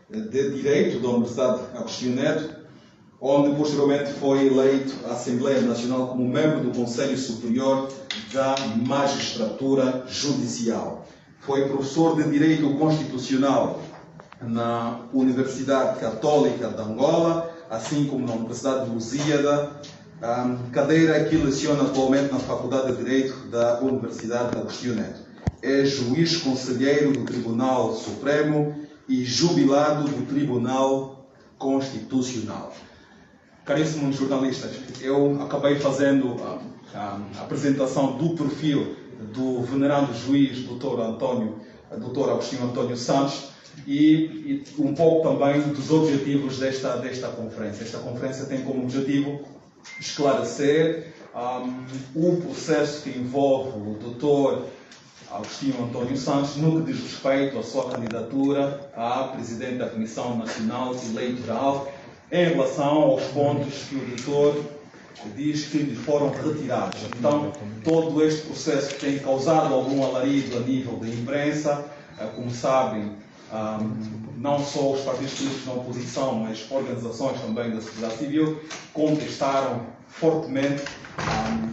de Direito da Universidade Agostinho Neto, onde posteriormente foi eleito à Assembleia Nacional como membro do Conselho Superior da Magistratura Judicial. Foi professor de Direito Constitucional na Universidade Católica de Angola, assim como na Universidade de Lusíada, cadeira que leciona atualmente na Faculdade de Direito da Universidade de Agostinho Neto. É juiz conselheiro do Tribunal Supremo e jubilado do Tribunal Constitucional. Caríssimos jornalistas, eu acabei fazendo a apresentação do perfil do venerando juiz Dr. Agostinho António Santos e um pouco também dos objetivos desta conferência. Esta conferência tem como objetivo esclarecer o processo que envolve o Dr. Agostinho António Santos no que diz respeito à sua candidatura a presidente da Comissão Nacional Eleitoral, em relação aos pontos que o doutor diz que lhe foram retirados. Então, todo este processo que tem causado algum alarido a nível da imprensa, como sabem, não só os partidos políticos na oposição, mas organizações também da sociedade civil, contestaram fortemente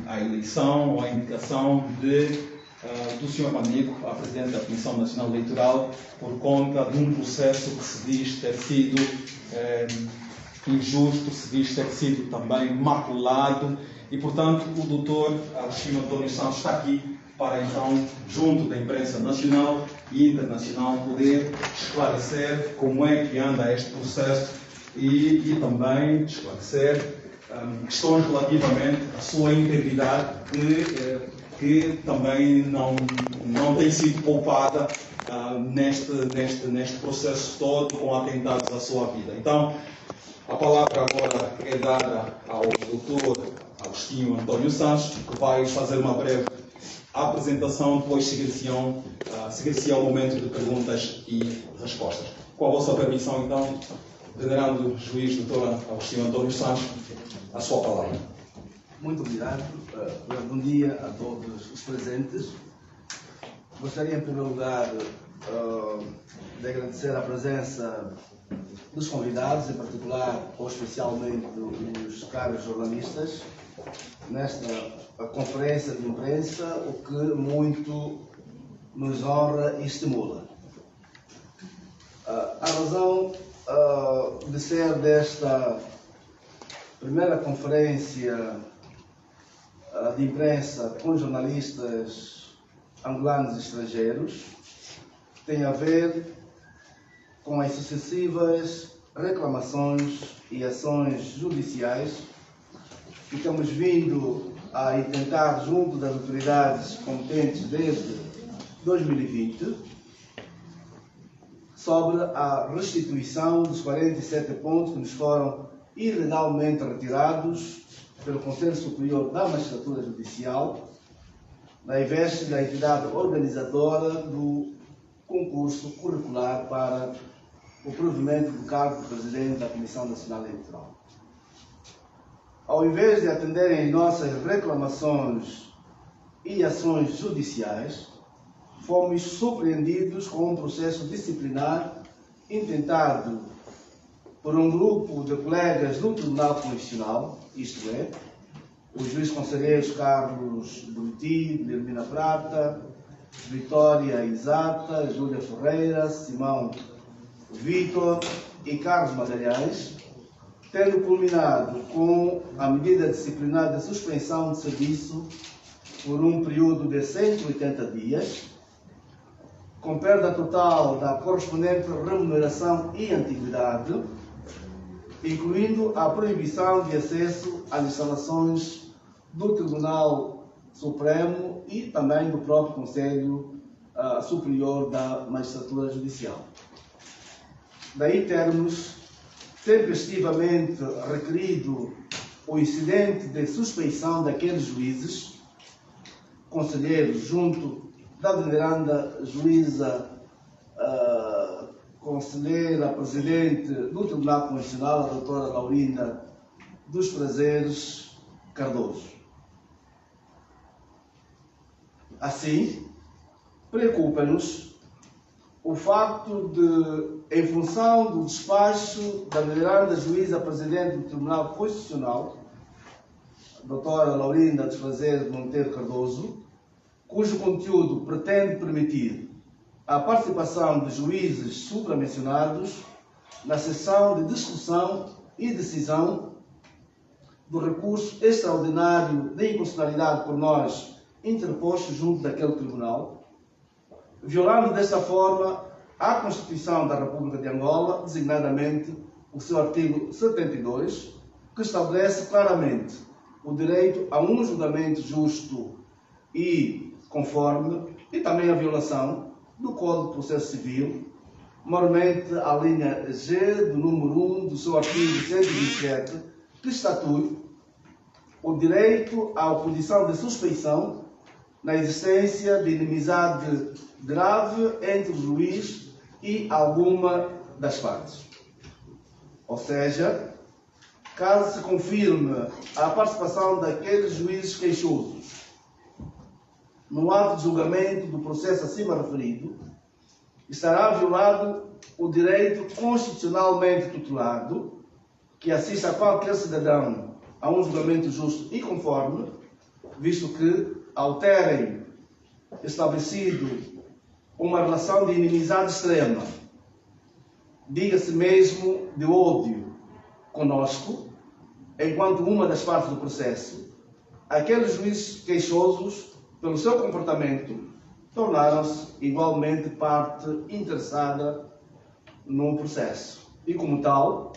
a eleição, a indicação do Sr. Manico a presidente da Comissão Nacional Eleitoral por conta de um processo que se diz ter sido injusto, se diz ter sido também maculado e, portanto, o doutor Agostinho António Santos está aqui para, então, junto da imprensa nacional e internacional, poder esclarecer como é que anda este processo e também esclarecer questões relativamente à sua integridade que também não tem sido poupada neste processo todo com atentados à sua vida. Então, a palavra agora é dada ao Dr. Agostinho António Santos, que vai fazer uma breve apresentação, depois seguir-se ao momento de perguntas e respostas. Com a vossa permissão, então, venerando juiz Dr. Agostinho António Santos, a sua palavra. Muito obrigado. Bom dia a todos os presentes. Gostaria, em primeiro lugar, de agradecer a presença dos convidados, em particular ou especialmente dos caros jornalistas, nesta conferência de imprensa, o que muito nos honra e estimula. A razão de ser desta primeira conferência de imprensa com jornalistas angolanos e estrangeiros tem a ver com as sucessivas reclamações e ações judiciais que temos vindo a intentar junto das autoridades competentes desde 2020 sobre a restituição dos 47 pontos que nos foram ilegalmente retirados pelo Conselho Superior da Magistratura Judicial, na veste da entidade organizadora do concurso curricular para o provimento do cargo de Presidente da Comissão Nacional Eleitoral. Ao invés de atenderem nossas reclamações e ações judiciais, fomos surpreendidos com um processo disciplinar intentado por um grupo de colegas do Tribunal Constitucional, isto é, os juízes conselheiros Carlos Buriti, Guilhermina Prata, Vitória Isata, Júlia Ferreira, Simão Vitor e Carlos Magalhães, tendo culminado com a medida disciplinar de suspensão de serviço por um período de 180 dias, com perda total da correspondente remuneração e antiguidade, incluindo a proibição de acesso às instalações do Tribunal Supremo e também do próprio Conselho Superior da Magistratura Judicial. Daí termos tempestivamente requerido o incidente de suspeição daqueles juízes, conselheiros, junto da veneranda juíza conselheira presidente do Tribunal Constitucional, a doutora Laurinda dos Prazeres Cardoso. Assim, preocupa-nos o facto de, em função do despacho da veneranda juíza presidente do Tribunal Constitucional, a doutora Laurinda Desfazer Monteiro Cardoso, cujo conteúdo pretende permitir a participação de juízes supramencionados na sessão de discussão e decisão do recurso extraordinário de inconstitucionalidade por nós interposto junto daquele tribunal, violando desta forma a Constituição da República de Angola, designadamente o seu artigo 72, que estabelece claramente o direito a um julgamento justo e conforme, e também a violação do Código de Processo Civil, mormente a linha G do número 1 do seu artigo 127, que estatui o direito à oposição de suspeição na existência de inimizade grave entre o juiz e alguma das partes. Ou seja, caso se confirme a participação daqueles juízes queixosos no ato de julgamento do processo acima referido, estará violado o direito constitucionalmente tutelado que assista a qualquer cidadão a um julgamento justo e conforme, visto que, ao terem estabelecido uma relação de inimizade extrema, diga-se mesmo de ódio conosco, enquanto uma das partes do processo, aqueles juízes queixosos, pelo seu comportamento, tornaram-se igualmente parte interessada no processo. E, como tal,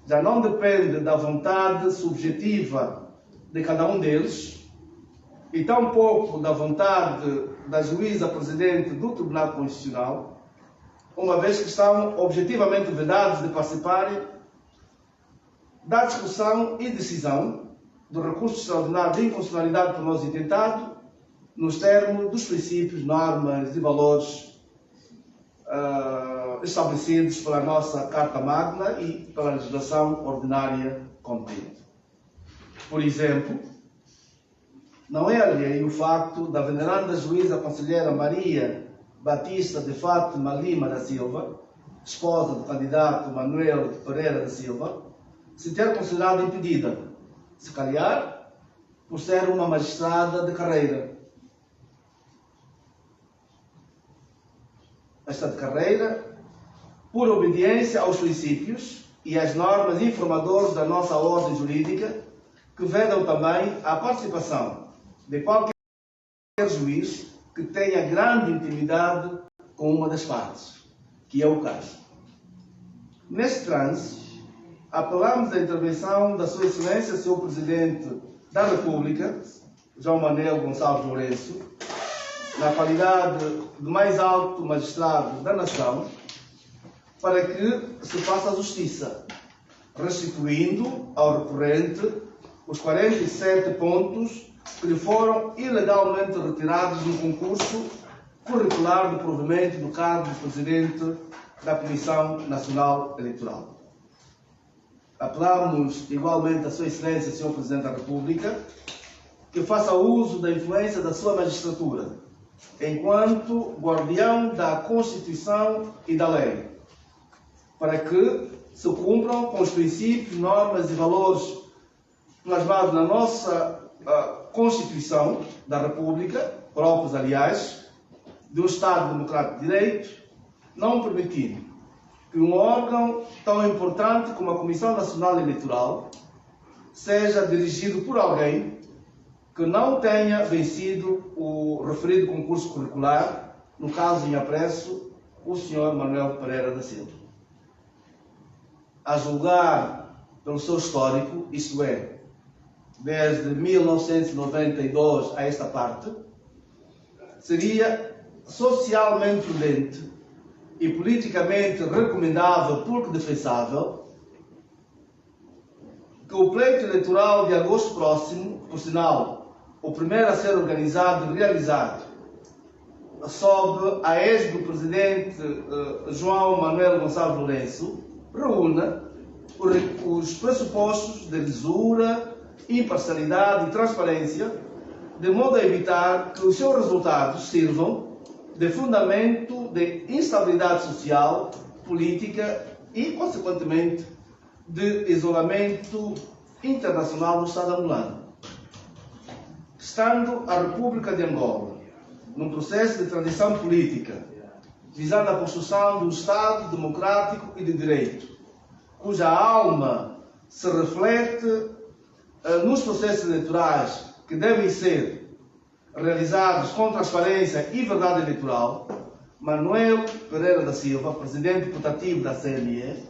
já não depende da vontade subjetiva de cada um deles, e tampouco da vontade da juíza presidente do Tribunal Constitucional, uma vez que estão objetivamente vedados de participarem da discussão e decisão do recurso extraordinário de inconstitucionalidade por nós intentado, nos termos dos princípios, normas e valores estabelecidos pela nossa Carta Magna e pela legislação ordinária competente. Por exemplo, não é alheio o facto da veneranda juíza conselheira Maria Batista de Fátima Lima da Silva, esposa do candidato Manuel Pereira da Silva, se ter considerado impedida, se calhar, por ser uma magistrada de carreira. Esta de carreira, por obediência aos princípios e às normas informadoras da nossa ordem jurídica, que vedam também a participação de qualquer juiz que tenha grande intimidade com uma das partes, que é o caso. Neste trânsito, apelamos à intervenção da Sua Excelência, Sr. Presidente da República, João Manuel Gonçalves Lourenço, na qualidade de mais alto magistrado da nação, para que se faça justiça, restituindo ao recorrente os 47 pontos que lhe foram ilegalmente retirados no concurso curricular de provimento do cargo de Presidente da Comissão Nacional Eleitoral. Apelamos igualmente à Sua Excelência, Sr. Presidente da República, que faça uso da influência da sua magistratura, enquanto guardião da Constituição e da lei, para que se cumpram com os princípios, normas e valores plasmados na nossa Constituição da República, próprios, aliás, de um Estado democrático de direito, não permitindo que um órgão tão importante como a Comissão Nacional Eleitoral seja dirigido por alguém que não tenha vencido o referido concurso curricular, no caso em apreço, o Sr. Manuel Pereira da Silva. A julgar pelo seu histórico, isto é, desde 1992 a esta parte, seria socialmente prudente e politicamente recomendável, porque defensável, que o pleito eleitoral de agosto próximo, por sinal, o primeiro a ser organizado e realizado sob a égide do Presidente João Manuel Gonçalves Lourenço, reúna os pressupostos de lisura, imparcialidade e transparência, de modo a evitar que os seus resultados sirvam de fundamento situação de instabilidade social, política e, consequentemente, de isolamento internacional do Estado angolano. Estando a República de Angola num processo de transição política, visando a construção de um Estado democrático e de direito, cuja alma se reflete nos processos eleitorais que devem ser realizados com transparência e verdade eleitoral, Manuel Pereira da Silva, presidente putativo da CNE,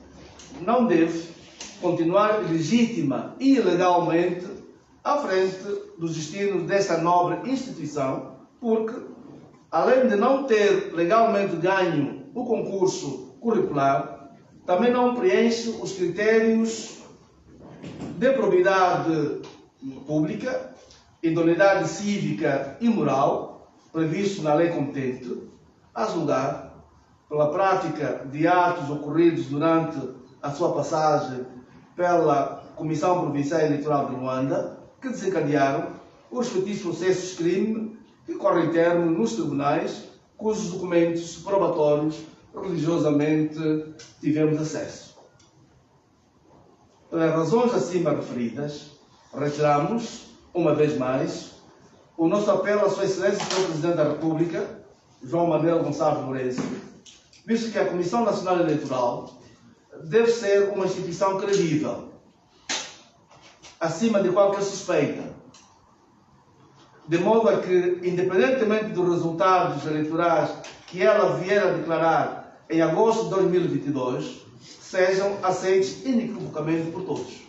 não deve continuar legítima e legalmente à frente dos destinos desta nobre instituição, porque, além de não ter legalmente ganho o concurso curricular, também não preenche os critérios de probidade pública, idoneidade cívica e moral previsto na lei competente, a julgar pela prática de atos ocorridos durante a sua passagem pela Comissão Provincial Eleitoral de Luanda, que desencadearam os respectivos processos de crime que correm termo nos tribunais, cujos documentos probatórios religiosamente tivemos acesso. Pelas razões acima referidas, reiteramos, uma vez mais, o nosso apelo à Sua Excelência, Sr. Presidente da República, João Manuel Gonçalves Lourenço, visto que a Comissão Nacional Eleitoral deve ser uma instituição credível, acima de qualquer suspeita, de modo a que, independentemente dos resultados eleitorais que ela vier a declarar em agosto de 2022, sejam aceitos inequivocamente por todos.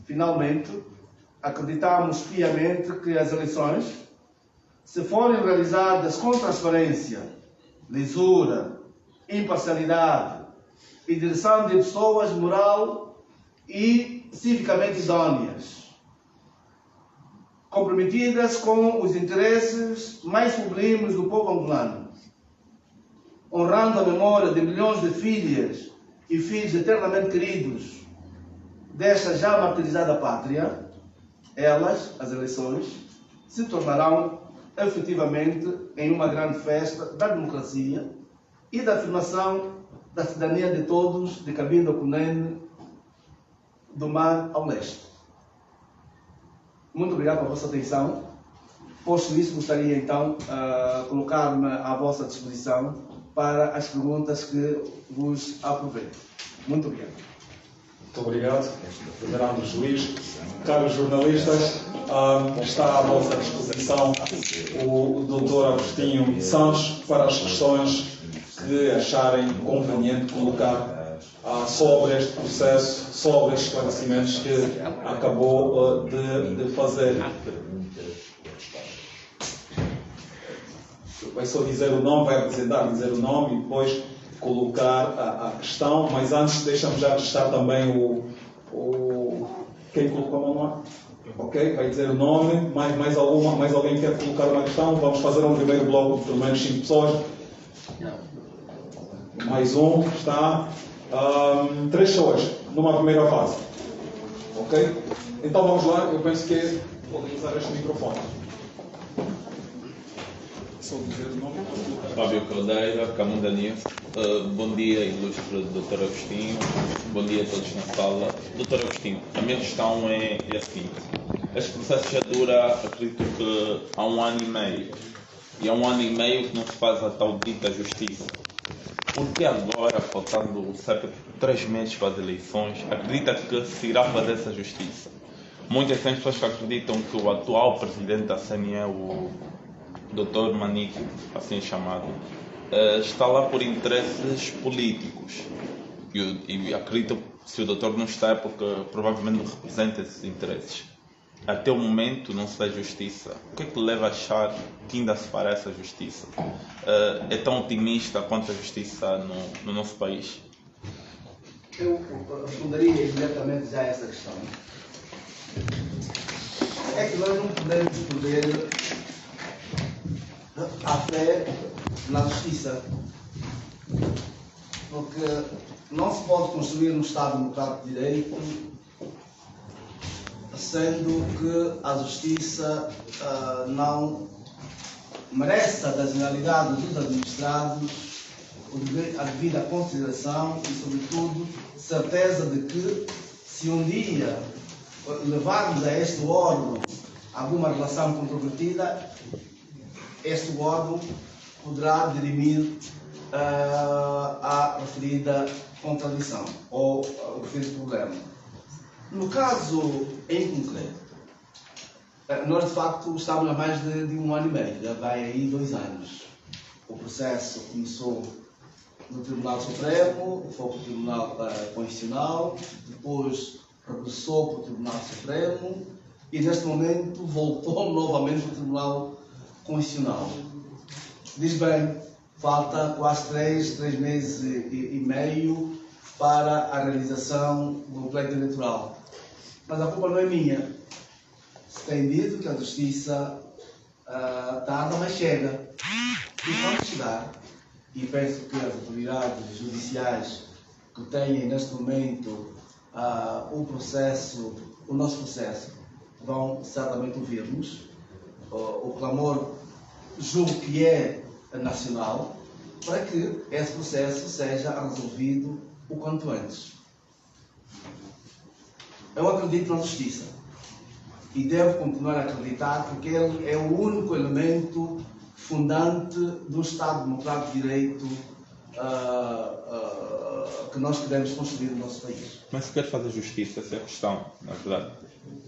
Finalmente, acreditamos piamente que as eleições, se forem realizadas com transparência, lisura, imparcialidade e direção de pessoas moral e civicamente idôneas, comprometidas com os interesses mais sublimes do povo angolano, honrando a memória de milhões de filhas e filhos eternamente queridos desta já martirizada pátria, elas, as eleições, se tornarão efetivamente em uma grande festa da democracia e da afirmação da cidadania de todos, de Cabinda ao Cunene, do mar ao leste. Muito obrigado pela vossa atenção. Posto isso, gostaria então de colocar-me à vossa disposição para as perguntas que vos aproveitem. Muito obrigado. Muito obrigado, venerando juiz. Caros jornalistas, está à vossa disposição o Dr. Agostinho Santos para as questões que acharem conveniente colocar sobre este processo, sobre estes esclarecimentos que acabou de fazer. Vai só dizer o nome, vai apresentar, dizer o nome e depois colocar a questão, mas antes deixa-me já registrar também quem colocou a mão lá? Ok, vai dizer o nome, mais alguém quer colocar uma questão? Vamos fazer um primeiro bloco de pelo menos 5 pessoas. Mais um, está. 3 pessoas numa primeira fase. Ok? Então vamos lá, eu penso que podem usar este microfone. Só dizer o nome. Fábio Caldeira, Camundania. Bom dia, ilustre Dr. Agostinho. Bom dia a todos na sala. Dr. Agostinho, a minha questão é a seguinte. Este processo já dura, acredito que há 1 ano e meio. E há 1 ano e meio que não se faz a tal dita justiça. Por que agora, faltando cerca de 3 meses para as eleições, acredita que se irá fazer essa justiça? Muitas pessoas que acreditam que o atual presidente da CNE, o Dr. Manique, assim chamado, está lá por interesses políticos. E acredito que se o doutor não está é porque provavelmente não representa esses interesses. Até o momento não se faz justiça. O que é que leva a achar que ainda se fará essa justiça? É tão otimista quanto a justiça no nosso país? Eu responderia imediatamente já a essa questão. É que nós não podemos perder a fé na justiça, porque não se pode construir um Estado democrático de direito sendo que a justiça não merece a generalidade dos administrados a devida consideração e, sobretudo, certeza de que, se um dia levarmos a este órgão alguma relação controvertida, este órgão poderá dirimir a referida contradição ou o referido problema. No caso em concreto, nós de facto estamos há mais de um ano e meio, já vai aí 2 anos. O processo começou no Tribunal Supremo, foi para o Tribunal Constitucional, depois regressou para o Tribunal Supremo e neste momento voltou novamente para o Tribunal Constitucional. Diz bem, falta quase 3 meses e meio para a realização do pleito eleitoral. Mas a culpa não é minha. Se tem dito que a Justiça tarda, mas chega. E quando chegar, e penso que as autoridades judiciais que têm neste momento o nosso processo, vão certamente ouvir-nos. O clamor, julgo que é nacional, para que esse processo seja resolvido o quanto antes. Eu acredito na justiça e devo continuar a acreditar, porque ele é o único elemento fundante do Estado Democrático de Direito que nós queremos construir no nosso país. Mas se quer fazer justiça, essa é a questão, na verdade.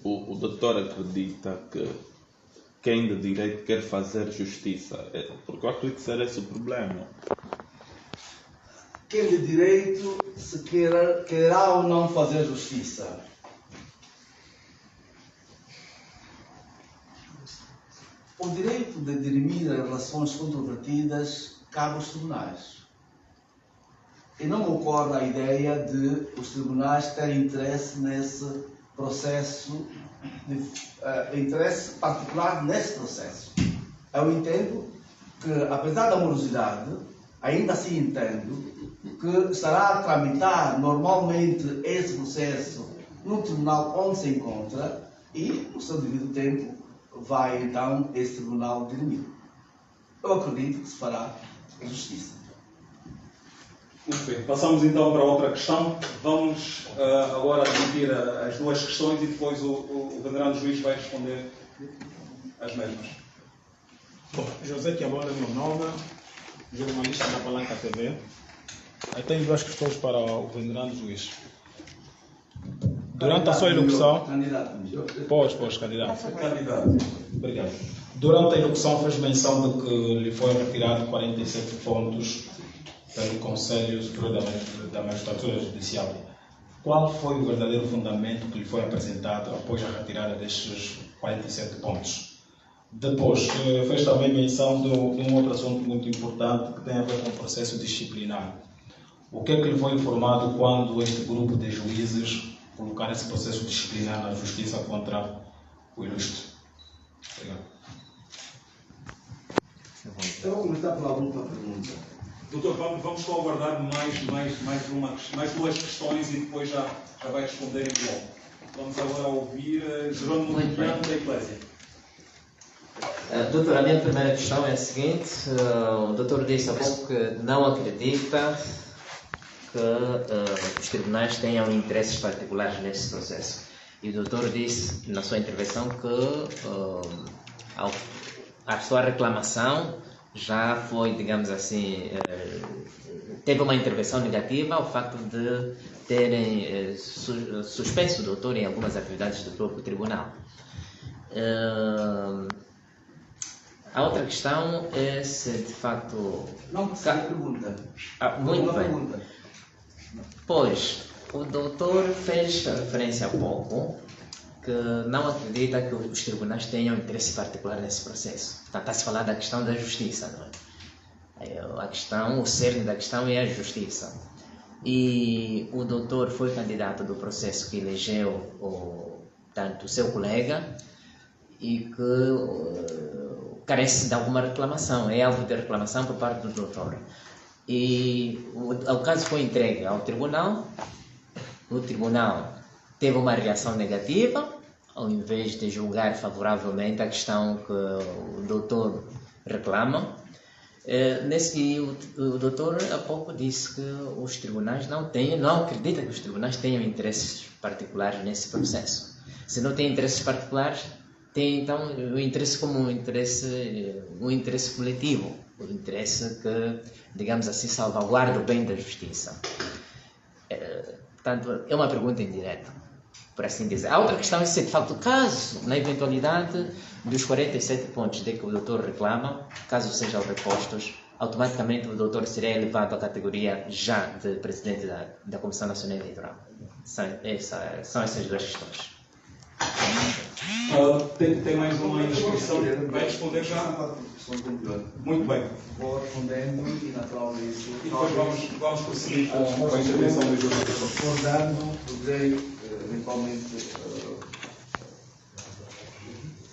O doutor acredita que quem de direito quer fazer justiça, porque eu acredito que será esse o problema. Quem de direito, se quererá ou não fazer justiça. O direito de dirimir as relações controvertidas cabe aos tribunais. E não me ocorre a ideia de os tribunais terem interesse nesse processo, interesse particular nesse processo. Eu entendo que, apesar da morosidade, ainda assim entendo que estará a tramitar normalmente esse processo no tribunal onde se encontra e, no seu devido tempo, vai então esse tribunal dirimir. Eu acredito que se fará justiça. Muito bem. Passamos então para outra questão. Vamos agora admitir as 2 questões e depois o venerando juiz vai responder as mesmas. Bom, José Quiabora é meu nome, jornalista da Palanca TV. Eu tenho 2 questões para o venerando juiz. Durante a sua elocução... Candidato. Pois, candidato. Candidato. Obrigado. Durante a elocução fez menção de que lhe foi retirado 47 pontos pelo Conselho Superior da Magistratura Judicial. Qual foi o verdadeiro fundamento que lhe foi apresentado após a retirada destes 47 pontos? Depois, fez também menção de um outro assunto muito importante que tem a ver com o processo disciplinar. O que é que lhe foi informado quando este grupo de juízes colocar esse processo disciplinar na justiça contra o ilustre? Obrigado. Eu vou começar pela última pergunta. Doutor, vamos só aguardar mais 2 questões e depois já vai responder em bloco. Vamos agora ouvir Jerónimo Monteiro da Eclésia. Doutor, a minha primeira questão é a seguinte. O doutor disse há pouco que não acredita que os tribunais tenham interesses particulares nesse processo. E o doutor disse na sua intervenção que a sua reclamação já foi, digamos assim, teve uma intervenção negativa ao facto de terem suspenso o doutor em algumas atividades do próprio tribunal. A outra questão é se de facto... Não precisa de pergunta. Muito bem. Pergunta. Pois, o doutor fez referência há pouco que não acredita que os tribunais tenham interesse particular nesse processo. Está-se a falar da questão da justiça, não é? A questão, o cerne da questão é a justiça. E o doutor foi candidato do processo que elegeu tanto o seu colega e que carece de alguma reclamação, é alvo de reclamação por parte do doutor. E o caso foi entregue ao tribunal, o tribunal teve uma reação negativa, ao invés de julgar favoravelmente a questão que o doutor reclamam. E o doutor há pouco disse que os tribunais não acredita que os tribunais tenham interesses particulares nesse processo. Se não tem interesses particulares, tem então o interesse como um interesse coletivo, o interesse que, digamos assim, salvaguarda o bem da justiça. Portanto, é uma pergunta indireta, por assim dizer. A outra questão é se, de facto, caso, na eventualidade dos 47 pontos de que o doutor reclama, caso sejam repostos, automaticamente o doutor seria elevado à categoria já de presidente da Comissão Nacional Eleitoral. São essas duas questões. Tem mais uma inscrição? Vai responder já? Muito bem. Vou respondendo e naturalmente. E depois vamos prosseguir com a intervenção do jornalista. Recordando, poderei eventualmente.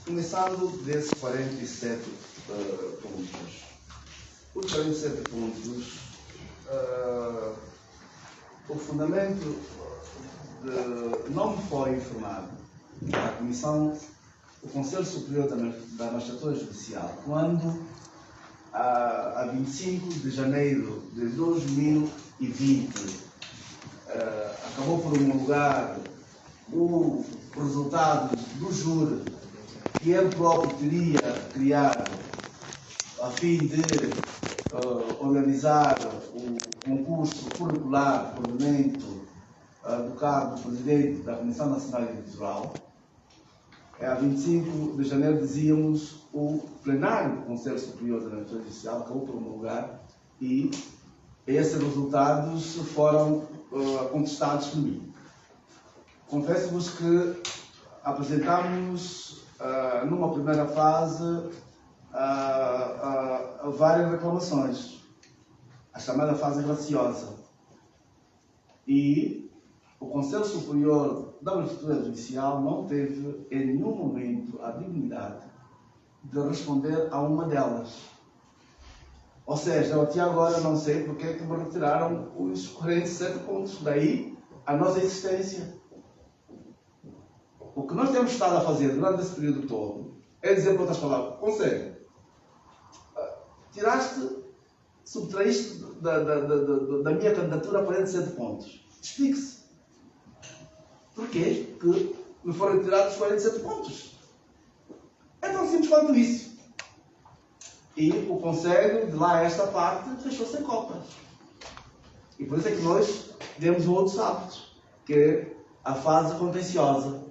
Começando desses 47 pontos. Os 47 pontos, o fundamento não me foi informado à Comissão, o Conselho Superior da Magistratura Judicial, quando, a 25 de janeiro de 2020, acabou por homologar o resultado do júri que ele próprio teria criado a fim de organizar o concurso curricular por provimento do cargo de Presidente da Comissão Nacional Eleitoral. A 25 de janeiro, dizíamos, o plenário do Conselho Superior da Magistratura Judicial acabou por homologar e esses resultados foram contestados por mim. Confesso-vos que apresentámos, numa primeira fase, várias reclamações, a chamada fase graciosa. E o Conselho Superior da Magistratura Judicial não teve em nenhum momento a dignidade de responder a uma delas. Ou seja, eu até agora não sei porque é que me retiraram os 47 pontos. Daí a nossa existência. O que nós temos estado a fazer durante esse período todo é dizer, por outras palavras, Conselho, subtraíste da minha candidatura 47 pontos. Explique-se. Porquê que me foram retirados os 47 pontos? É tão simples quanto isso. E o Conselho, de lá a esta parte, fechou sem copas. E por isso é que nós demos outros hábitos, que é a fase contenciosa.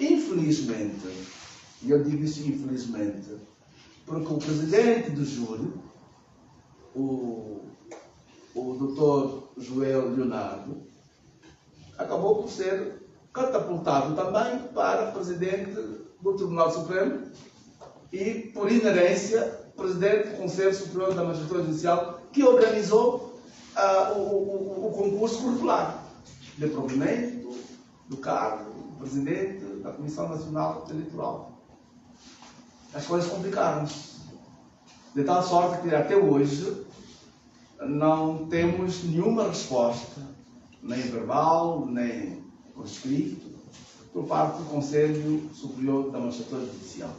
Infelizmente, e eu digo isso infelizmente, porque o presidente do júri, o Dr. Joel Leonardo, acabou por ser catapultado também para presidente do Tribunal Supremo e, por inerência, presidente do Conselho Superior da Magistratura Judicial, que organizou o concurso curricular de provimento do cargo do presidente da Comissão Nacional Eleitoral. As coisas complicaram-se, de tal sorte que até hoje não temos nenhuma resposta, nem verbal, nem por escrito, por parte do Conselho Superior da Magistratura Judicial.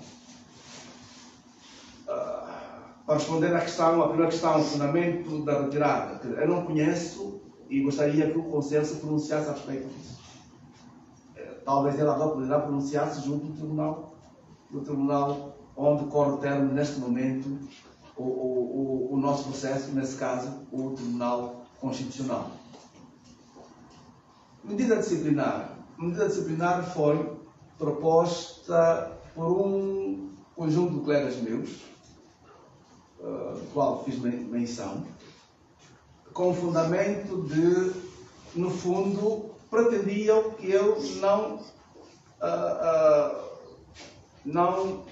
Para responder à questão, a primeira questão, o fundamento da retirada, que eu não conheço e gostaria que o Conselho se pronunciasse a respeito disso. Talvez ele agora poderá pronunciar-se junto do Tribunal onde corre o termo, neste momento, o nosso processo, nesse caso, o Tribunal Constitucional. Medida disciplinar. Medida disciplinar foi proposta por um conjunto de colegas meus, do qual fiz menção, com o fundamento de, no fundo, pretendiam que eu não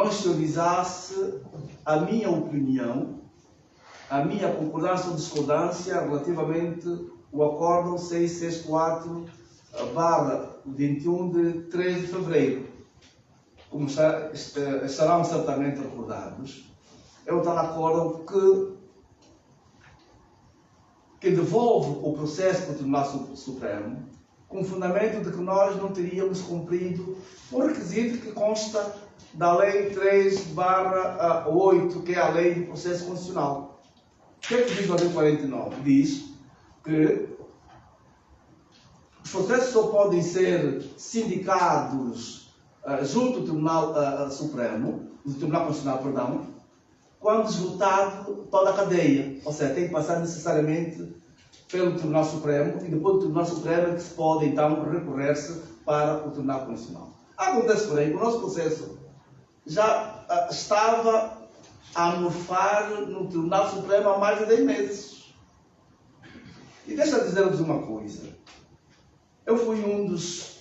exteriorizasse a minha opinião, a minha concordância ou discordância relativamente ao Acórdão 664/21 de 3 de fevereiro. Como estarão certamente recordados, é o tal acórdão que devolve o processo para o Tribunal Supremo com o fundamento de que nós não teríamos cumprido um requisito que consta da Lei 3/8, que é a Lei do Processo Constitucional. O que é que diz a Lei 49? Diz que os processos só podem ser sindicados junto do Tribunal Supremo, do Tribunal Constitucional, perdão, quando esgotado toda a cadeia. Ou seja, tem que passar necessariamente pelo Tribunal Supremo e depois do Tribunal Supremo é que se pode então recorrer-se para o Tribunal Constitucional. Acontece, porém, que o nosso processo já estava a morfar no Tribunal Supremo há mais de 10 meses. E deixa eu dizer-vos uma coisa. Eu fui um dos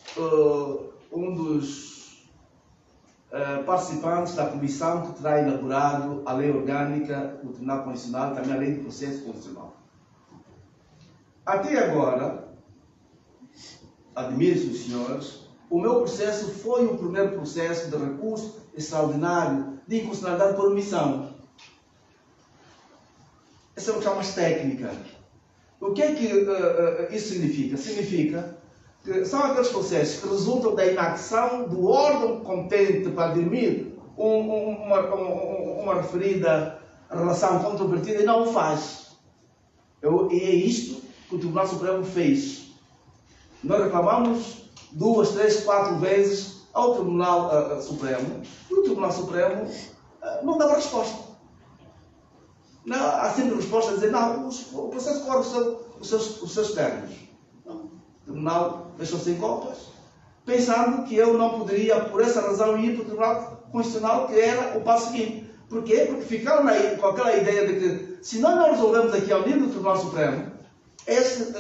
participantes da comissão que terá elaborado a lei orgânica do Tribunal Constitucional, também a lei do processo constitucional. Até agora, admiro-se os senhores, o meu processo foi o primeiro processo de recurso extraordinário de inconstitucionalidade por omissão. Essa é uma questão mais técnica. O que é que isso significa? Significa que são aqueles processos que resultam da inacção do órgão competente para dirimir uma referida relação controvertida e não o faz. E é isto que o Tribunal Supremo fez. Nós reclamamos 2, 3, 4 vezes ao Tribunal Supremo e o Tribunal Supremo não dava resposta. Não, há sempre resposta a dizer, não, o processo corre os seus termos. Não. O Tribunal deixou sem copas, pensando que eu não poderia, por essa razão, ir para o Tribunal Constitucional, que era o passo seguinte. Porquê? Porque ficaram com aquela ideia de que, se nós não resolvemos aqui ao nível do Tribunal Supremo, esse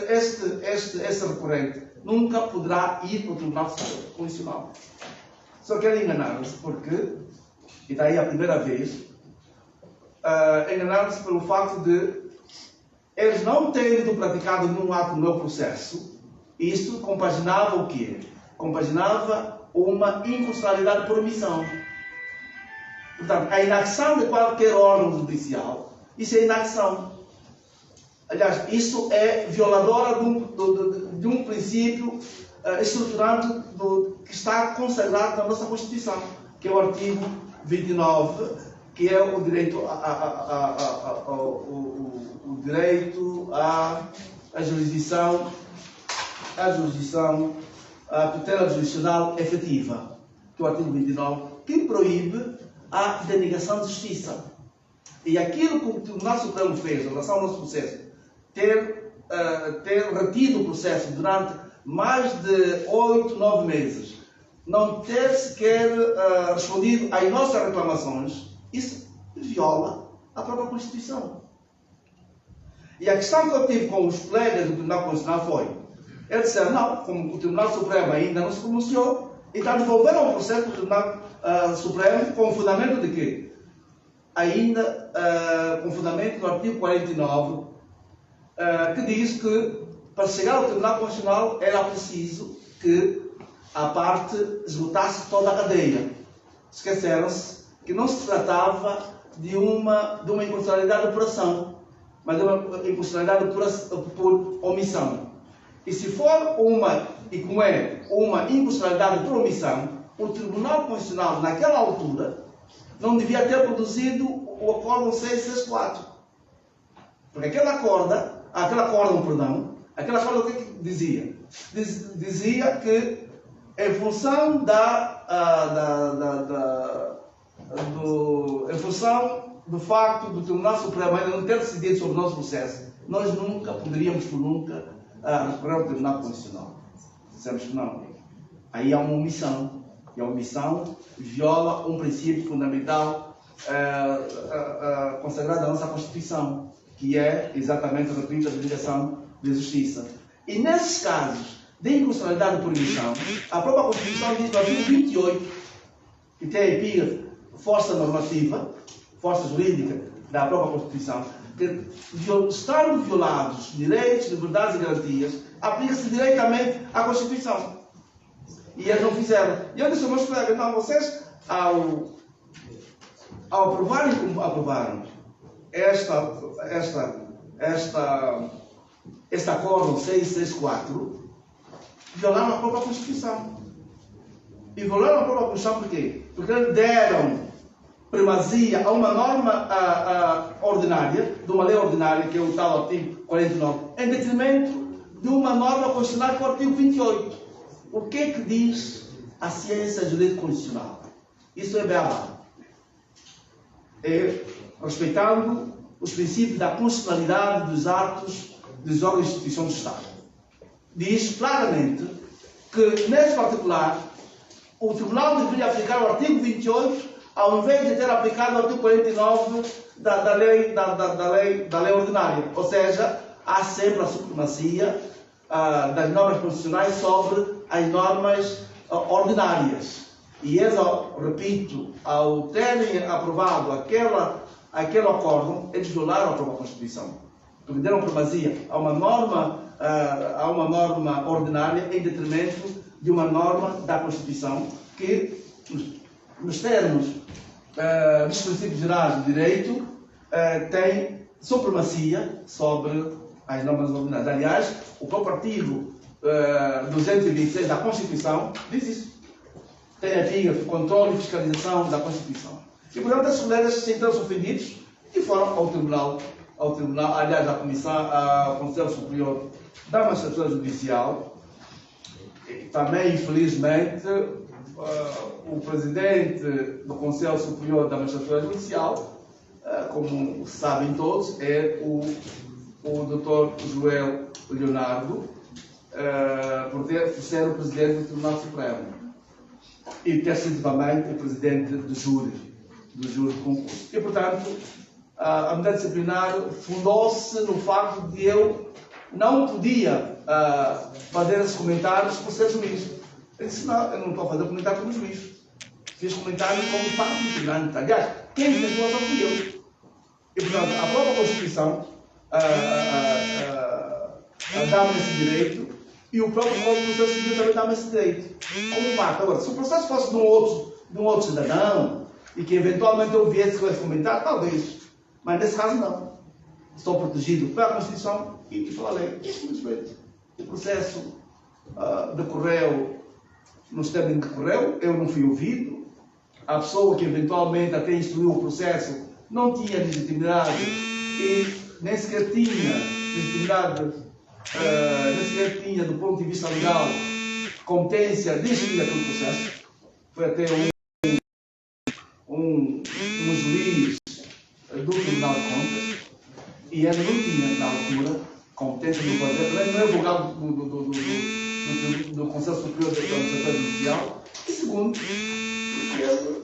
recorrente nunca poderá ir para o Tribunal Constitucional. Só querem enganar-se, porque, e daí a primeira vez, enganaram-se pelo facto de eles não terem praticado nenhum ato no meu processo. Isto compaginava o quê? Compaginava uma inconstitucionalidade por omissão. Portanto, a inacção de qualquer órgão judicial, isso é inacção. Aliás, isso é violadora de um princípio estruturante que está consagrado na nossa Constituição, que é o artigo 29, que é o direito à jurisdição, à tutela jurisdicional efetiva, que é o artigo 29, que proíbe a denegação de justiça. E aquilo que o Tribunal Supremo fez em relação ao nosso processo, ter retido o processo durante mais de 8, 9 meses, não ter sequer respondido às nossas reclamações, isso viola a própria Constituição. E a questão que eu tive com os colegas do Tribunal Constitucional foi, eles disseram, não, como o Tribunal Supremo ainda não se pronunciou, então devolveram o processo do Tribunal Supremo com o fundamento de quê? Ainda com o fundamento do artigo 49, que diz que para chegar ao Tribunal Constitucional era preciso que a parte esgotasse toda a cadeia. Esqueceram-se que não se tratava de uma inconstitucionalidade por ação, mas de uma inconstitucionalidade por omissão. E se for como é uma inconstitucionalidade por omissão, o Tribunal Constitucional, naquela altura, não devia ter produzido o Acórdão 664. Porque aquela acórdão, o que dizia? Dizia que, em função do facto do Tribunal Supremo ainda não ter decidido sobre o nosso processo, nós nunca poderíamos, recorrer ao Tribunal Constitucional. Dissemos que não. Aí há uma omissão. E a omissão viola um princípio fundamental consagrado na nossa Constituição, que é exatamente o requisito da denegação de justiça. E nesses casos de inconstitucionalidade por omissão, a própria Constituição diz no artigo 28, que tem a epígrafe força normativa, força jurídica da própria Constituição, que, estando violados direitos, liberdades e garantias, aplica-se diretamente à Constituição. E eles não fizeram. E eu disse aos meus colegas, não, vocês, ao aprovarem como aprovaram este Acórdão 664, violaram a própria Constituição. E violaram a própria Constituição por quê? Porque eles deram primazia a uma norma ordinária, de uma lei ordinária, que é o tal artigo 49, em detrimento de uma norma constitucional, que é o artigo 28. O que é que diz a ciência jurídica constitucional? Isso é beabá. É respeitando os princípios da constitucionalidade dos atos dos órgãos e instituições do Estado. Diz claramente que, nesse particular, o Tribunal deveria aplicar o artigo 28 ao invés de ter aplicado o artigo 49 da lei ordinária. Ou seja, há sempre a supremacia das normas constitucionais sobre as normas ordinárias. E eles, repito, ao terem aprovado aquele acórdão, eles violaram a própria Constituição. Porque deram primazia a uma norma ordinária em detrimento de uma norma da Constituição que, nos termos dos princípios gerais do direito, tem supremacia sobre as normas ordinárias. Aliás, o próprio artigo 226 da Constituição diz isso. Tem a viga de controle e fiscalização da Constituição. E, portanto, esses colegas se sentiram ofendidos e foram ao Tribunal, aliás, à Comissão, ao Conselho Superior da Magistratura Judicial. E também, infelizmente, o presidente do Conselho Superior da Magistratura Judicial, como sabem todos, é o Dr. Joel Leonardo, por ser o presidente do Tribunal Supremo e ter sido também o presidente do júri de concurso. E, portanto, a medida disciplinar fundou-se no facto de eu não podia fazer esses comentários por ser juiz. Eu disse, não, eu não estou a fazer comentário como juiz. Fiz comentário como parte integrante. Aliás, quem fez a fui eu. E, portanto, a própria Constituição dá-me esse direito e o próprio Código do Processo Civil também dá-me esse direito. Como parte. Agora, se o processo fosse de um outro cidadão e que eventualmente eu viesse com esse comentário, talvez. Mas nesse caso, não. Estou protegido pela Constituição e pela lei. Simplesmente. O processo decorreu nos termos em que decorreu, eu não fui ouvido. A pessoa que eventualmente até instruiu o processo não tinha legitimidade e nem sequer tinha legitimidade, nem sequer tinha, do ponto de vista legal, competência de instruir aquele processo. Foi até um juiz do Tribunal de Contas e ele não tinha, na altura, competência de fazer, também não é advogado do Conselho Superior da Magistratura Judicial, e segundo, porque ele,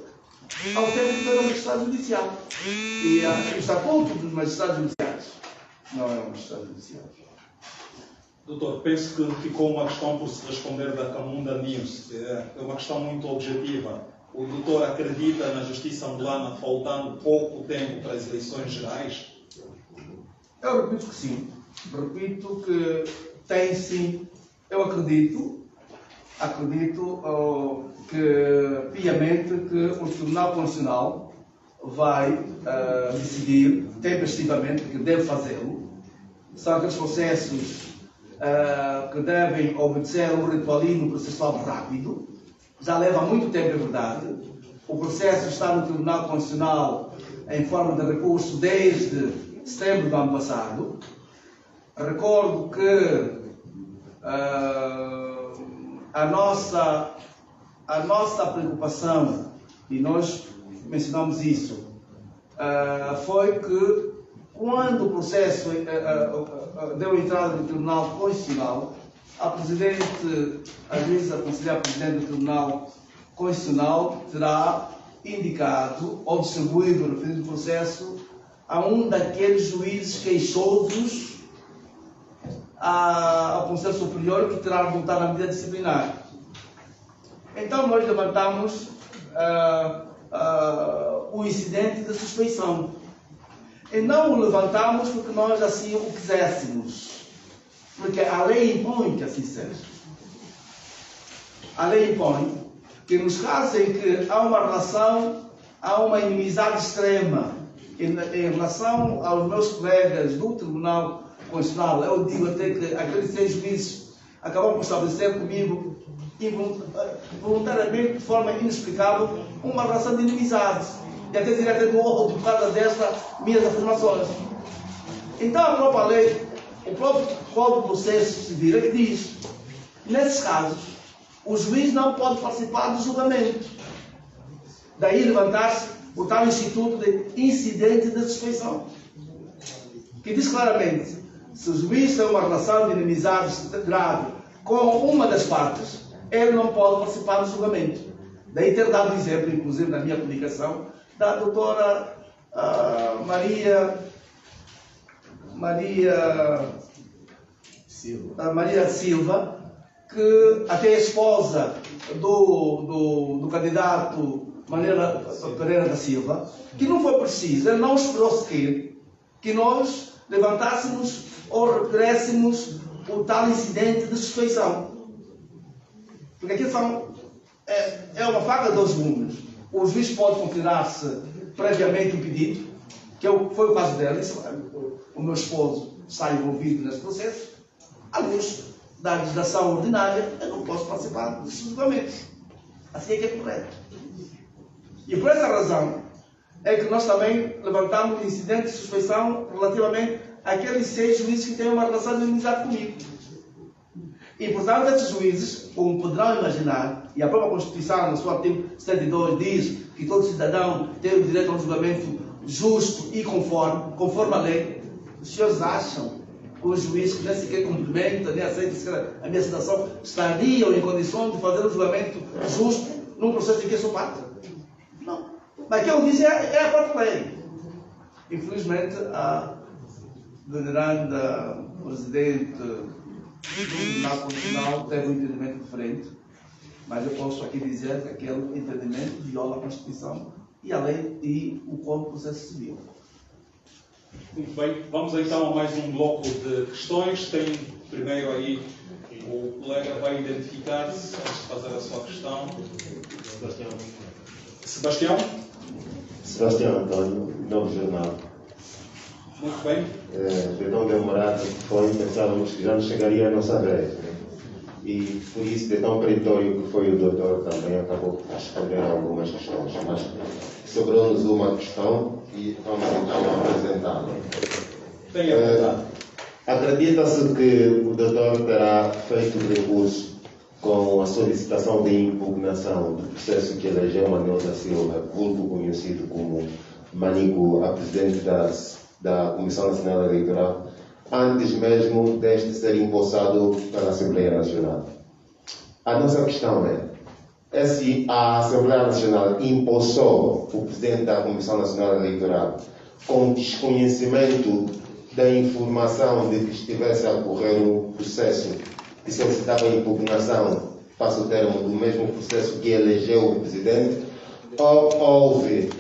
ao tempo, era um magistrado judicial. E o estatuto dos magistrados judiciais não é um magistrado judicial. Doutor, penso que ficou uma questão por se responder da Camunda News. É uma questão muito objetiva. O doutor acredita na justiça angolana faltando pouco tempo para as eleições gerais? Eu repito que sim. Repito que tem sim. Eu acredito que piamente que o Tribunal Constitucional vai decidir tempestivamente que deve fazê-lo. São aqueles processos que devem obedecer um ritualismo processual rápido. Já leva muito tempo, é verdade. O processo está no Tribunal Constitucional em forma de recurso desde setembro do ano passado. Recordo que a nossa preocupação, e nós mencionamos isso, foi que quando o processo deu entrada no Tribunal Constitucional, a juíza conselheira presidente do Tribunal Constitucional terá indicado ou distribuído o referido processo a um daqueles juízes queixosos ao Conselho Superior, que terá de voltar à medida disciplinar. Então nós levantamos o incidente de suspeição. E não o levantamos porque nós assim o quiséssemos. Porque a lei impõe que assim seja. A lei impõe que nos casos em que há uma inimizade extrema em relação aos meus colegas do Tribunal Constitucional, eu digo até que aqueles 6 juízes acabou por estabelecer comigo, voluntariamente, de forma inexplicável, uma relação de inimizade, e até direta do ódio por causa destas minhas afirmações. Então, a própria lei, o próprio Código de Processo Civil, é que diz, nesses casos, o juiz não pode participar do julgamento. Daí levantar-se o tal instituto de incidente de suspeição, que diz claramente, se o juiz tem uma relação de inimizade grave com uma das partes, ele não pode participar do julgamento. Daí ter dado exemplo, inclusive na minha publicação, da doutora Maria Silva, que até é esposa do candidato Manuel Pereira da Silva, que não foi preciso, ele não esperou sequer que nós levantássemos ou retirássemos o tal incidente de suspeição. Porque aqui é uma faca de dois gumes. O juiz pode considerar-se previamente impedido, que foi o caso dela. O meu esposo está envolvido nesse processo. À luz da legislação ordinária, eu não posso participar dos julgamentos. Assim é que é correto. E por essa razão é que nós também levantamos o incidente de suspeição relativamente àqueles 6 juízes que têm uma relação de inimizade comigo. E, portanto, esses juízes, como poderão imaginar, e a própria Constituição, no seu artigo 72, diz que todo cidadão tem o direito a um julgamento justo e conforme a lei, os senhores acham que os juízes que nem sequer cumprimentam, nem aceitam a minha citação, estariam em condições de fazer um julgamento justo num processo de que sou parte? Não. Mas o que eu disse é a própria lei. Infelizmente, a veneranda presidente do Tribunal Constitucional teve um entendimento diferente, mas eu posso aqui dizer que aquele entendimento viola a Constituição e a lei e o Código de Processo Civil. Muito bem, vamos então a mais um bloco de questões. Tem primeiro aí, o colega vai identificar-se antes de fazer a sua questão. Sebastião? Sebastião António, Novo Jornal. Muito bem. Perdão demorado que foi, pensávamos que já nos chegaria a nossa vez. Né? E por isso, de tão peritório que foi o doutor, também acabou a responder algumas questões. Mas sobrou-nos uma questão e vamos então apresentá-la. Tenha vontade. Acredita-se que o doutor terá feito recurso com a solicitação de impugnação do processo que elegeu Manuel da Silva, vulgo conhecido como Manico, a presidente da Comissão Nacional Eleitoral, antes mesmo deste ser empossado pela Assembleia Nacional. A nossa questão é se a Assembleia Nacional empossou o presidente da Comissão Nacional Eleitoral com desconhecimento da informação de que estivesse a ocorrer um processo que solicitava a impugnação, passo o termo, do mesmo processo que elegeu o presidente, ou houve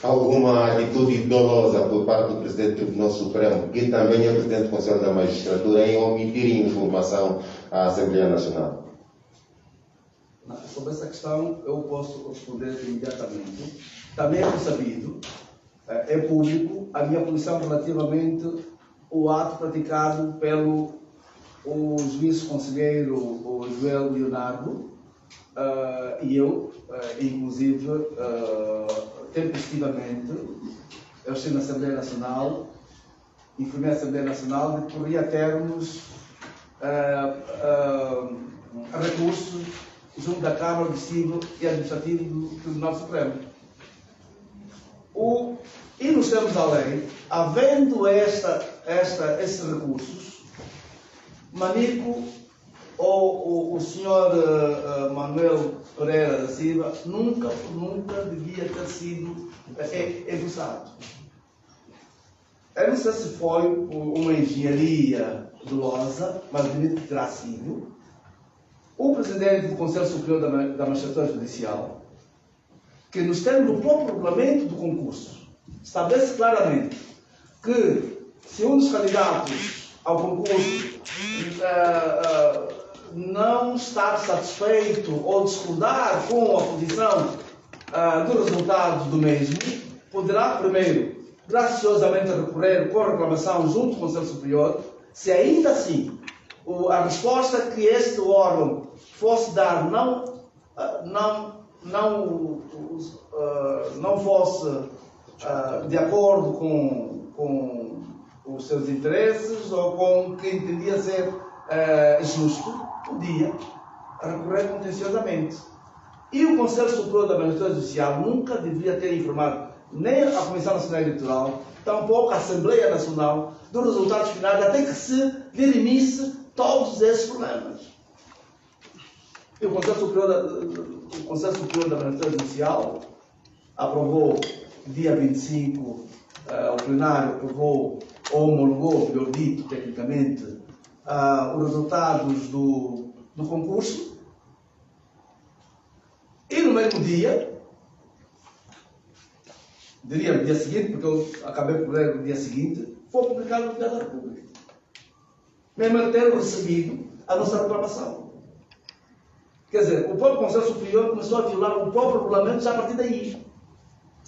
alguma atitude dolosa por parte do Presidente do Tribunal Supremo, que também é Presidente do Conselho da Magistratura, em omitir informação à Assembleia Nacional? Sobre essa questão, eu posso responder imediatamente. Também é sabido, é público, a minha posição relativamente ao ato praticado pelo juiz conselheiro, o Joel Leonardo, e eu, inclusive, tempestivamente, eu estive na Assembleia Nacional, informei a Assembleia Nacional de que corria a termos recursos junto da Câmara de Civil e Administrativo do Tribunal Supremo. E nos termos da lei, havendo estes recursos, Manico ou o senhor Manuel Pereira da Silva nunca devia ter sido exonerado. Eu não sei se foi uma engenharia dolosa, mas acredito que terá sido. O presidente do Conselho Superior da Magistratura Judicial, que nos termos do próprio regulamento do concurso, estabelece claramente que se um dos candidatos ao concurso não estar satisfeito ou discordar com a posição do resultado do mesmo, poderá primeiro graciosamente recorrer com a reclamação junto ao Conselho Superior. Se ainda assim a resposta que este órgão fosse dar não fosse de acordo com os seus interesses ou com o que entendia ser justo, podia recorrer contenciosamente. E o Conselho Superior da Magistratura Judicial nunca deveria ter informado nem a Comissão Nacional Eleitoral, tampouco a Assembleia Nacional, dos resultados finais, até que se dirimisse todos esses problemas. E o Conselho Superior da Magistratura Judicial aprovou, dia 25, o plenário aprovou, ou homologou, melhor dito, tecnicamente, os resultados do concurso. E no mesmo dia, diria no dia seguinte, porque eu acabei por ler no dia seguinte, foi publicado no Diário da República. Mesmo ele ter recebido a nossa reclamação. Quer dizer, o próprio Conselho Superior começou a violar o próprio regulamento já a partir daí.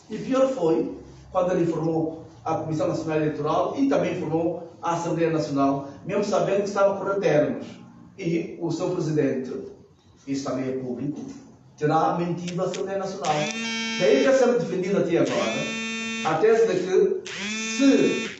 E pior foi quando ele informou a Comissão Nacional Eleitoral e também informou a Assembleia Nacional, mesmo sabendo que estava a correr termos. E o seu presidente, isso também é público, terá mentido à Assembleia Nacional. Daí já sendo defendido até agora a tese de que se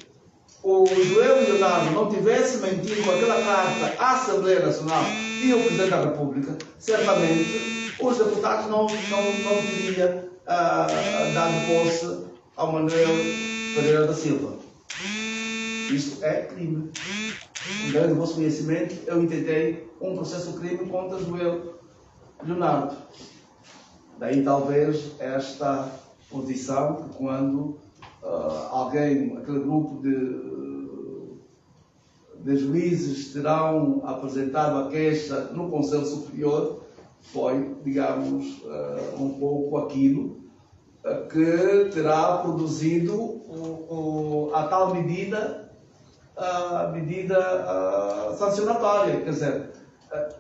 o Joel Leonardo não tivesse mentido com aquela carta à Assembleia Nacional e ao Presidente da República, certamente os deputados não teriam dado posse ao Manuel Pereira da Silva. Isto é crime. Com grande vosso conhecimento, eu intentei um processo crime contra Joel Leonardo. Daí talvez esta posição que quando aquele grupo de juízes terão apresentado a queixa no Conselho Superior, foi, digamos, um pouco aquilo que terá produzido a tal medida sancionatória. Quer dizer,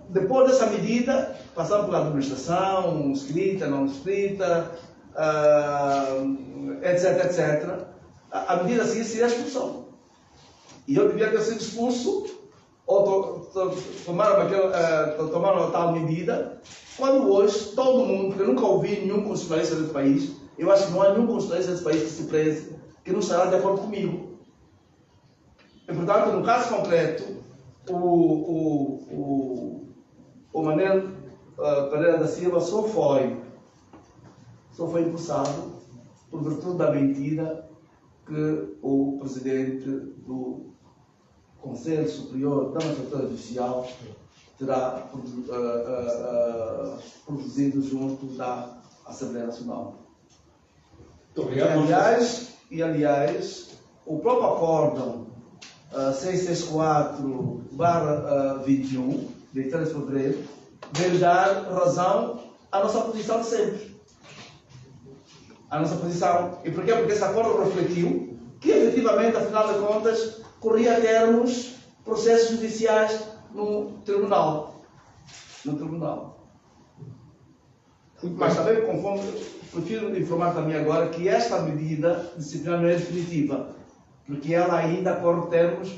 depois dessa medida, passando pela administração, escrita, não escrita, etc., a medida a seguir seria a expulsão. E eu devia ter sido expulso, ou tomaram a tal medida, quando hoje todo mundo, porque eu nunca ouvi nenhum constitucionalista desse país, eu acho que não há nenhum constitucionalista desse país que se preze, que não estará de acordo comigo. E, portanto, no caso concreto, o Manuel Pereira da Silva só foi impulsado por virtude da mentira que o presidente do Conselho Superior da Magistratura Judicial terá produzido junto da Assembleia Nacional. Muito obrigado. Aliás, o próprio acórdão 664/21, de 3 de fevereiro, veio dar razão à nossa posição de sempre. A nossa posição. E porquê? Porque esse acordo refletiu que, efetivamente, afinal de contas, corria a termos processos judiciais no tribunal. Mas também, conforme, prefiro informar também agora que esta medida disciplinar não é definitiva, porque ela ainda corre termos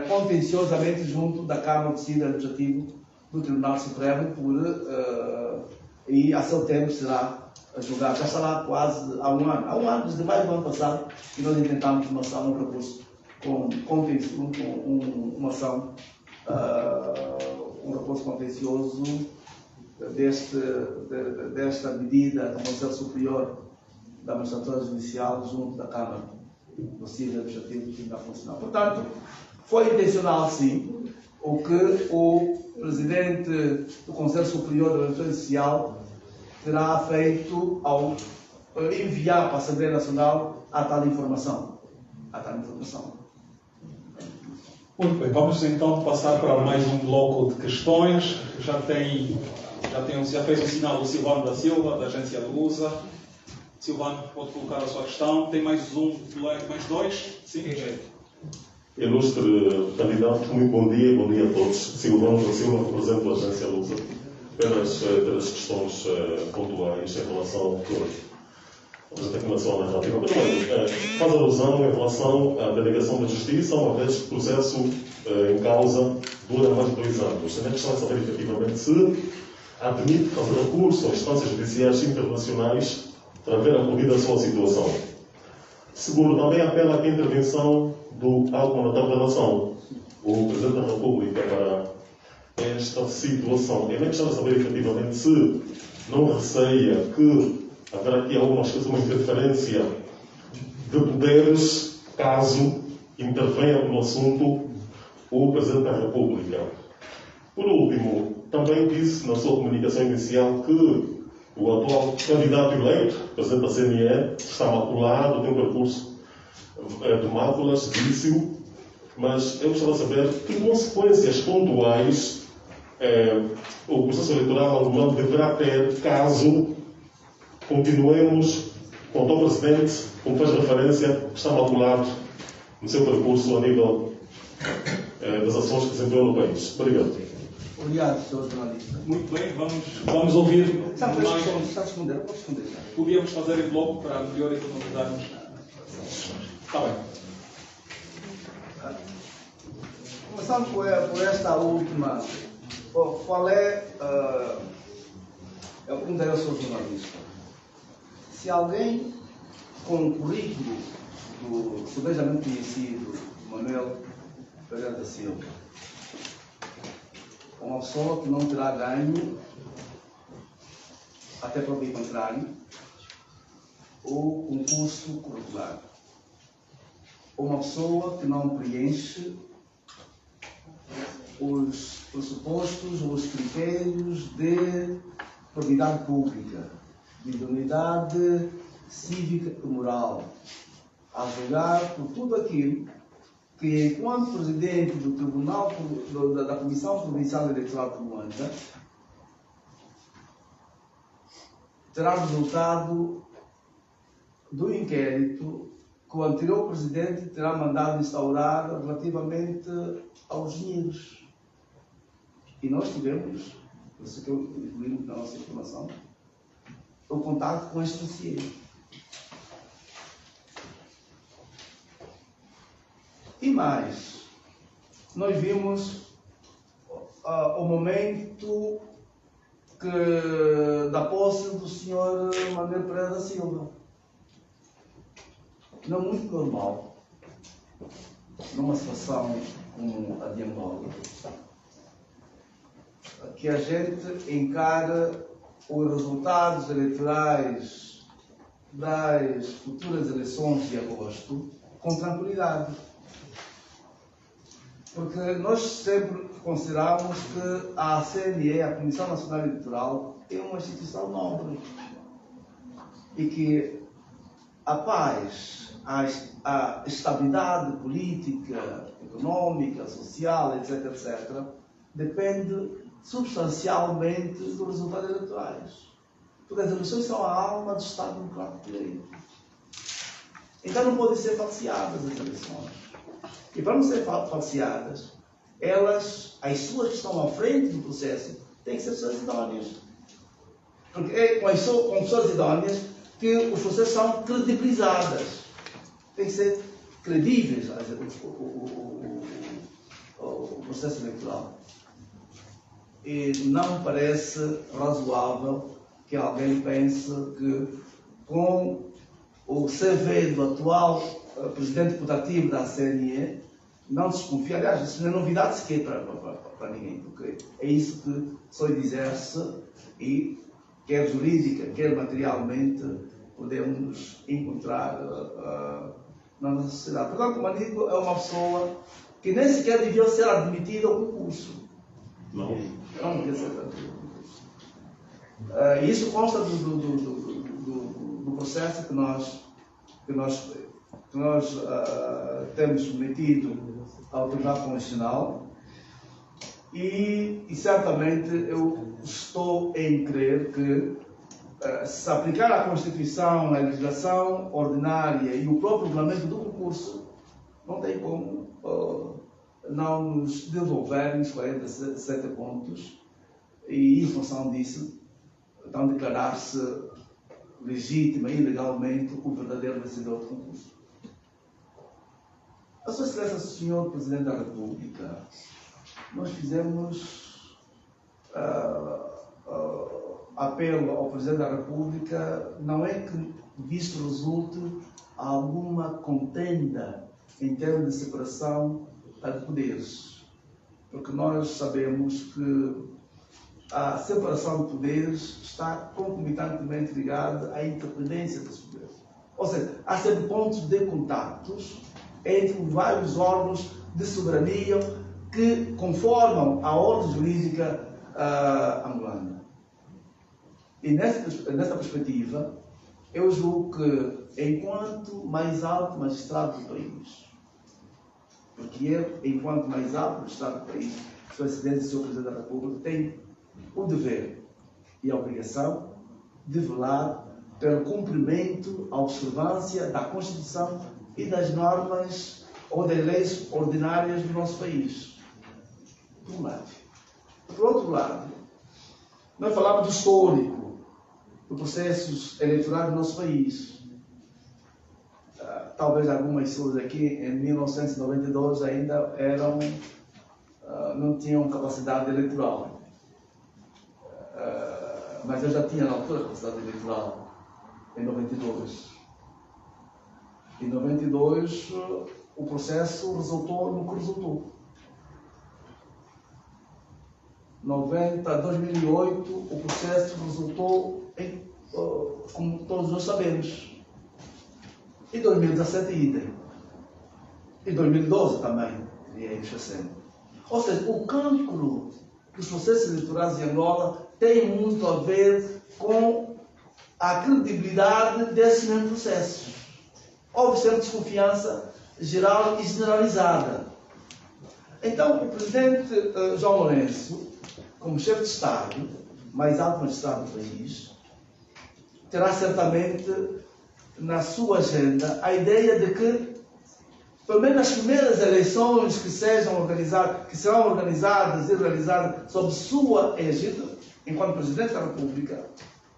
contenciosamente junto da Câmara de Decídio Administrativo do Tribunal Supremo, e a seu tempo será julgado. Já está lá quase há um ano, desde maio do ano passado, que nós intentamos um recurso um recurso contencioso desta medida do Conselho Superior da Magistratura Judicial junto da Câmara do Decídio Administrativo do Tribunal Constitucional. Portanto, foi intencional, sim, o que o Presidente do Conselho Superior da Magistratura Judicial terá feito ao enviar para a Assembleia Nacional a tal informação. Muito bem, vamos então passar para mais um bloco de questões. Já fez o sinal o Silvano da Silva, da agência Lusa. Silvano, pode colocar a sua questão. Tem mais dois? Sim. Ilustre candidato, muito bom dia a todos. Silvano da Silva, represento a agência Lusa. Apenas 3 questões pontuais em relação ao até relação à narrativa. Faz alusão em relação à delegação da justiça, uma vez que o processo em causa dura mais de 2 anos. A minha questão é saber efetivamente se admite fazer recurso a instâncias judiciais internacionais para ver acolhida a sua situação. Segundo, também apela aqui a intervenção do alto mandatário da nação, o Presidente da República, para esta situação. A minha questão é saber efetivamente se não receia que haverá aqui alguma interferência de poderes caso intervenha no assunto o Presidente da República. Por último, também disse na sua comunicação inicial que o atual candidato eleito, Presidente da CNE, está maculado, tem um percurso de máculas, disse-o, mas eu gostava de saber que consequências pontuais o processo eleitoral alemão deverá ter caso continuemos com o atual Presidente, como faz referência, que está maculado no seu percurso a nível das ações que desempenhou no país. Obrigado. Obrigado, Sr. Jornalista. Muito bem, vamos ouvir Está a mais. responder? Eu posso responder. Podíamos fazer em bloco para melhor economizarmos. Está bem. Começando por esta última. Qual é. Eu perguntei ao Sr. Jornalista. Se alguém com o currículo do subejamente conhecido Manuel Pereira da Silva, uma pessoa que não terá ganho, até para o contrário, o concurso curricular. Uma pessoa que não preenche os pressupostos ou os critérios de probidade pública, de idoneidade cívica e moral, a julgar por tudo aquilo que, enquanto Presidente do Tribunal, da Comissão Provincial Eleitoral de Luanda, terá resultado do inquérito que o anterior Presidente terá mandado instaurar relativamente aos dinheiros. E nós tivemos, por isso que eu incluí na nossa informação, o contato com este dossiê. E mais, nós vimos o momento da posse do Sr. Manuel Pereira da Silva. Não muito normal, numa situação como a de Angola, que a gente encara os resultados eleitorais das futuras eleições de agosto com tranquilidade. Porque nós sempre consideramos que a CNE, a Comissão Nacional Eleitoral, é uma instituição nobre e que a paz, a estabilidade política, económica, social, etc., depende substancialmente dos resultados eleitorais. Porque as eleições são a alma do Estado Democrático de Direito. Então não podem ser falseadas as eleições. E para não ser falseadas, as suas que estão à frente do processo, têm que ser pessoas idóneas. Porque é com pessoas idóneas que os processos são credibilizadas. Tem que ser credíveis o processo eleitoral. E não parece razoável que alguém pense que com o CV do atual presidente putativo da CNE não desconfia. Aliás, isso não é novidade sequer para ninguém, porque é isso que só dizer-se e, quer jurídica, quer materialmente, podemos encontrar na nossa sociedade. Portanto, o Manico é uma pessoa que nem sequer devia ser admitida ao concurso. Não devia ser admitida ao concurso. Isso consta do processo que nós temos submetido ao Tribunal Constitucional e certamente eu estou em crer que se aplicar à Constituição, a legislação ordinária e o próprio regulamento do concurso, não tem como não nos devolverem os 47 pontos e, em função disso, então declarar-se legítima e legalmente o verdadeiro vencedor do concurso. A Sua Excelência, Senhor Presidente da República, nós fizemos apelo ao Presidente da República, não é que disto resulte alguma contenda em termos de separação de poderes, porque nós sabemos que a separação de poderes está concomitantemente ligada à independência dos poderes. Ou seja, há sempre pontos de contactos entre vários órgãos de soberania que conformam a ordem jurídica angolana. E nessa perspectiva, eu julgo que, enquanto mais alto magistrado do país, porque ele, enquanto mais alto magistrado do país, o Sr. Presidente e o Sr. Presidente da República, tem o dever e a obrigação de velar pelo cumprimento, a observância da Constituição e das normas ou das leis ordinárias do nosso país. Por um lado. Por outro lado, nós falamos do histórico dos processos eleitorais do nosso país. Talvez algumas pessoas aqui em 1992 ainda não tinham capacidade eleitoral. Mas eu já tinha na altura capacidade eleitoral, em 92. Em 92, o processo resultou no que resultou. 2008, o processo resultou em, como todos nós sabemos. Em 2017, idem. Em 2012 também, teria esquecendo. Ou seja, o cancro dos processos eleitorais em Angola tem muito a ver com a credibilidade desse mesmo processo. Houve sempre desconfiança geral e generalizada. Então, o presidente João Lourenço, como chefe de Estado, mais alto magistrado do país, terá certamente na sua agenda a ideia de que, pelo menos nas primeiras eleições que serão organizadas e realizadas sob sua égide, enquanto Presidente da República,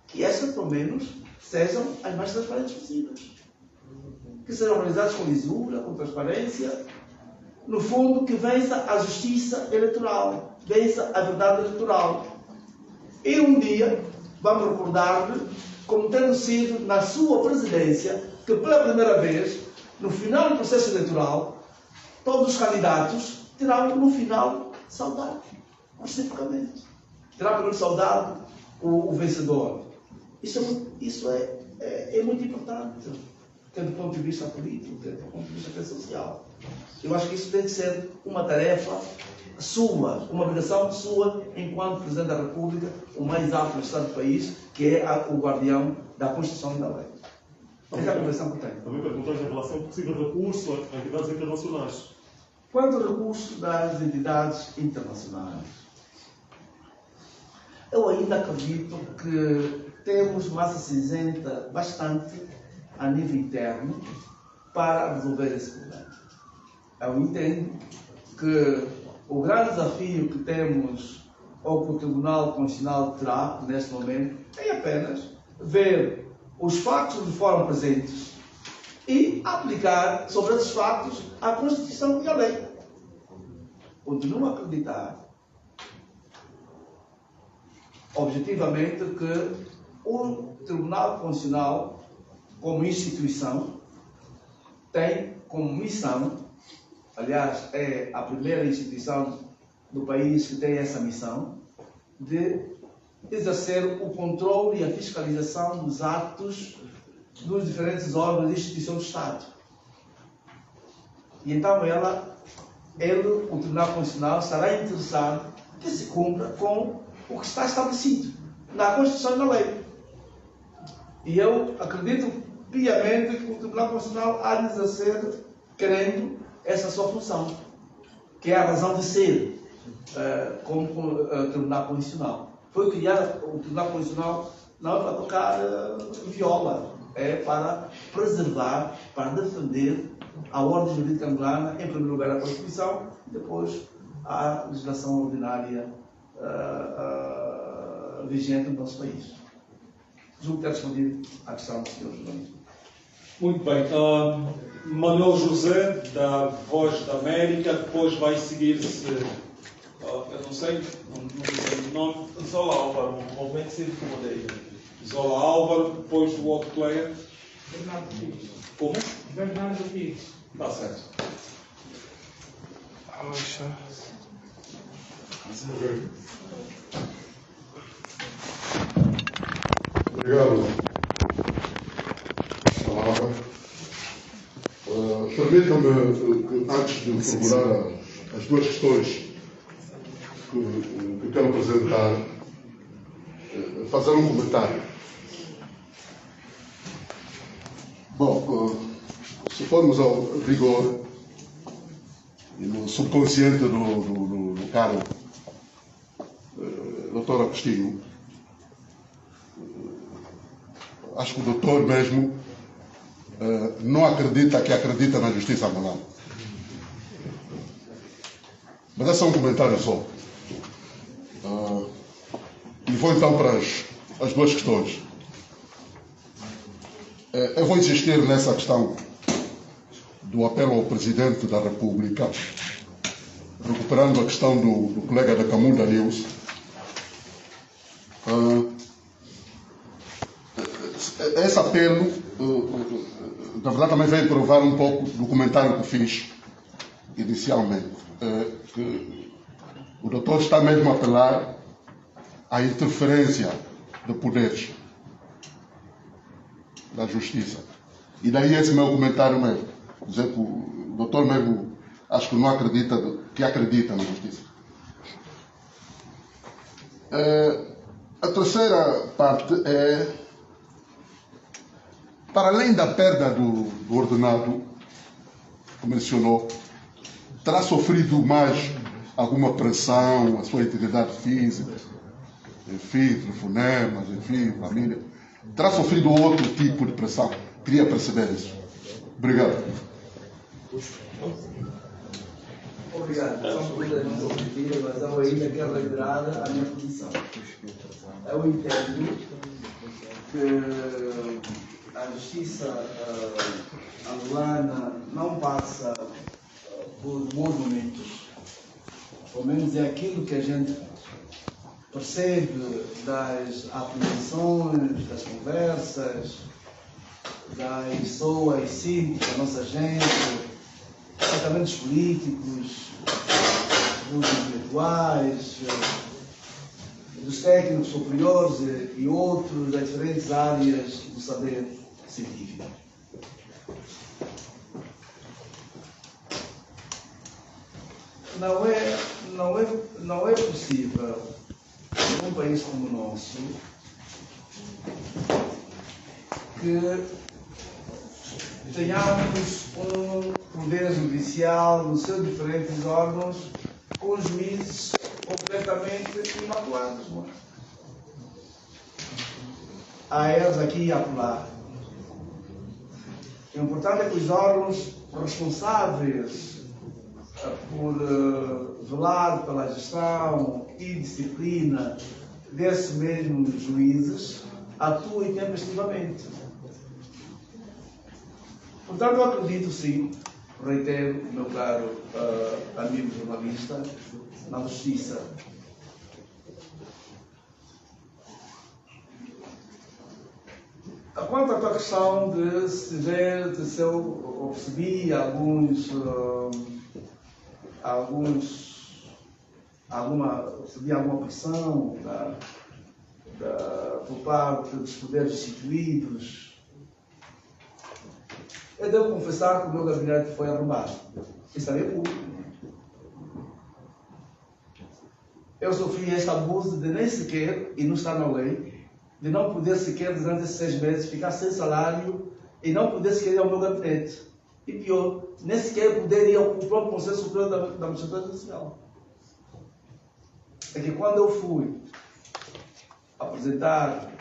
que estas, pelo menos, sejam as mais transparentes possíveis. Que sejam organizadas com lisura, com transparência, no fundo, que vença a justiça eleitoral, vença a verdade eleitoral. E um dia, vamos recordar-lhe, como tendo sido na sua presidência, que pela primeira vez, no final do processo eleitoral, todos os candidatos terão, no final, saudado, reciprocamente. Terá primeiro saudado o vencedor. Isso é muito importante, quer do ponto de vista político, quer do ponto de vista social. Eu acho que isso deve ser uma tarefa sua, uma obrigação sua, enquanto Presidente da República, o mais alto magistrado do país, que é o guardião da Constituição e da lei. Essa é a conversação que tenho. Também perguntas em relação ao possível recurso a entidades internacionais. Quanto ao recurso das entidades internacionais, eu ainda acredito que temos massa cinzenta bastante a nível interno para resolver esse problema. Eu entendo que o grande desafio que temos, ou que o Tribunal Constitucional terá neste momento, é apenas ver os factos que foram presentes e aplicar sobre esses factos a Constituição e a lei. Continuo a acreditar, objetivamente, que o Tribunal Constitucional, como instituição, tem como missão, aliás, é a primeira instituição do país que tem essa missão, de exercer o controle e a fiscalização dos atos dos diferentes órgãos e instituições do Estado. E então o Tribunal Constitucional estará interessado que se cumpra com o que está estabelecido na Constituição e na lei. E eu acredito piamente que o Tribunal Constitucional há de exercer, querendo, essa sua função, que é a razão de ser como Tribunal Constitucional. Foi criado o Tribunal Constitucional não é para tocar viola, é para preservar, para defender a ordem jurídica angolana, em primeiro lugar a Constituição, e depois a legislação ordinária vigente no nosso país. Julgo ter respondido à questão do Sr. jornalista. Muito bem. Manuel José, da Voz da América, depois vai seguir-se eu não sei o nome, Zola Álvaro, o movimento cívico Madeira. Zola Álvaro, depois o outro colega. Bernardo Pires. Como? Bernardo Pires. Está certo. Obrigado. Palavra. Permitam-me, antes de formular as duas questões que quero apresentar, fazer um comentário. Bom, se formos ao rigor e no subconsciente do caro Dr. Agostinho, acho que o doutor mesmo não acredita que acredita na justiça angolana. Mas é só um comentário só. E vou então para as duas questões. Eu vou insistir nessa questão do apelo ao Presidente da República, recuperando a questão do colega da Camunda News. Esse apelo, na verdade, também veio provar um pouco do comentário que fiz inicialmente, que o doutor está mesmo a apelar à interferência de poderes da justiça. E daí esse meu comentário mesmo, dizer que o doutor mesmo acho que não acredita, que acredita na justiça. A terceira parte é, para além da perda do ordenado que mencionou, terá sofrido mais alguma pressão, a sua integridade física, enfim, telefonemas, enfim, família? Terá sofrido outro tipo de pressão? Queria perceber isso. Obrigado. Obrigado. São perguntas não objetivas, mas eu ainda quero reiterar a minha posição. Eu entendo que a justiça angolana não passa por bons momentos. Pelo menos é aquilo que a gente percebe das apresentações, das conversas, das SOAs, síndicos, da nossa gente, tratamentos políticos, dos intelectuais, dos técnicos superiores e outros das diferentes áreas do saber científico. Não é possível, num país como o nosso, que tenhamos um poder judicial nos seus diferentes órgãos com os juízes completamente imaculados. Há eles aqui e acolá. O importante é que os órgãos responsáveis por velar pela gestão e disciplina desses mesmos juízes atuem tempestivamente. Portanto, eu acredito sim, reitero, meu caro amigo jornalista, na justiça. Quanto à tua questão de se eu percebi alguma pressão por parte dos poderes instituídos, eu devo confessar que o meu gabinete foi arrombado. Isso é público. Eu sofri este abuso de nem sequer, e não está na lei, de não poder sequer, durante esses 6 meses, ficar sem salário e não poder sequer ir ao meu gabinete. E pior, nem sequer poder ir ao próprio Conselho Superior da Magistratura Judicial. É que quando eu fui apresentar,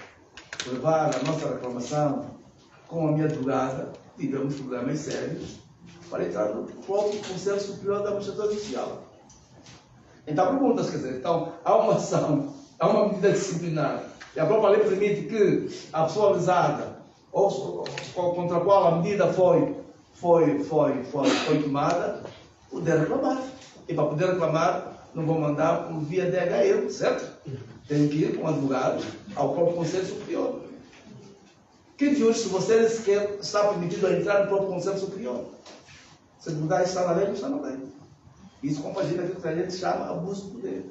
levar a nossa reclamação com a minha advogada, tivemos problemas sérios para entrar no próprio Conselho Superior da Magistratura Judicial. Então pergunta-se, quer dizer, então há uma ação, há uma medida disciplinar, e a própria lei permite que a pessoa avisada, ou contra a qual a medida foi tomada, poder reclamar. E para poder reclamar, não vou mandar via DHE, certo? Tenho que ir com um advogado ao próprio Conselho Superior. Que de hoje, se você sequer está permitido a entrar no próprio Conselho Superior, se o advogado está na lei, não está na lei. Isso compagina aquilo que a gente chama abuso de poder.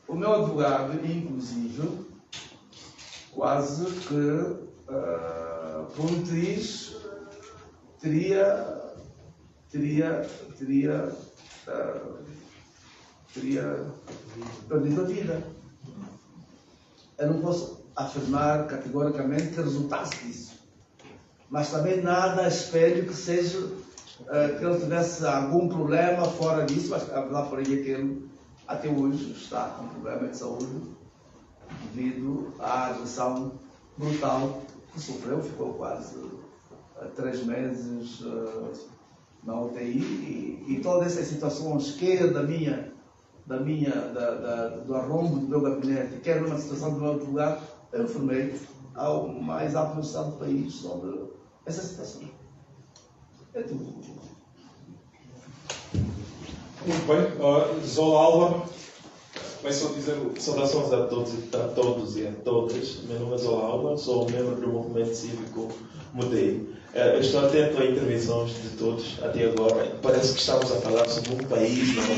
O meu advogado, inclusive, quase que por um triz teria perdido a vida. Eu não posso afirmar categoricamente que resultasse disso, mas também nada espelho que seja que ele tivesse algum problema fora disso, mas lá por aí que ele até hoje está com problema de saúde devido à agressão brutal que sofreu, ficou quase 3 meses na UTI e todas essas situações, quer do arrombo do meu gabinete, quer numa situação do meu advogado, eu informei ao mais alto estado do país sobre essa situação. É tudo. Muito bem. Zola Álvaro, vai só dizer saudações a todos e a todas. Meu nome é Zola Álvaro, sou membro do Movimento Cívico Mudei. Estou atento a intervenções de todos até agora. Parece que estamos a falar sobre um país normal,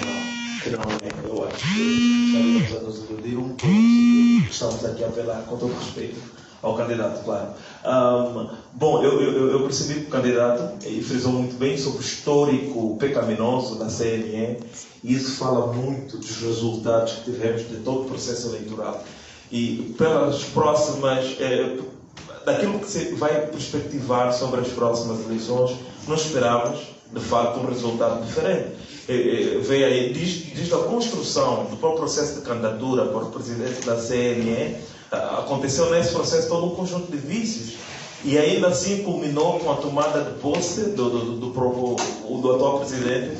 que não é. Eu acho que estamos a nos iludir um pouco. Estamos aqui a apelar com todo respeito ao candidato, claro. Bom, eu percebi que o candidato e frisou muito bem sobre o histórico pecaminoso da CNE, e isso fala muito dos resultados que tivemos de todo o processo eleitoral. E pelas próximas, daquilo que se vai perspectivar sobre as próximas eleições, nós esperamos, de facto, um resultado diferente. Veio aí, desde a construção do próprio processo de candidatura para o presidente da CNE, aconteceu nesse processo todo um conjunto de vícios, e ainda assim culminou com a tomada de posse do atual presidente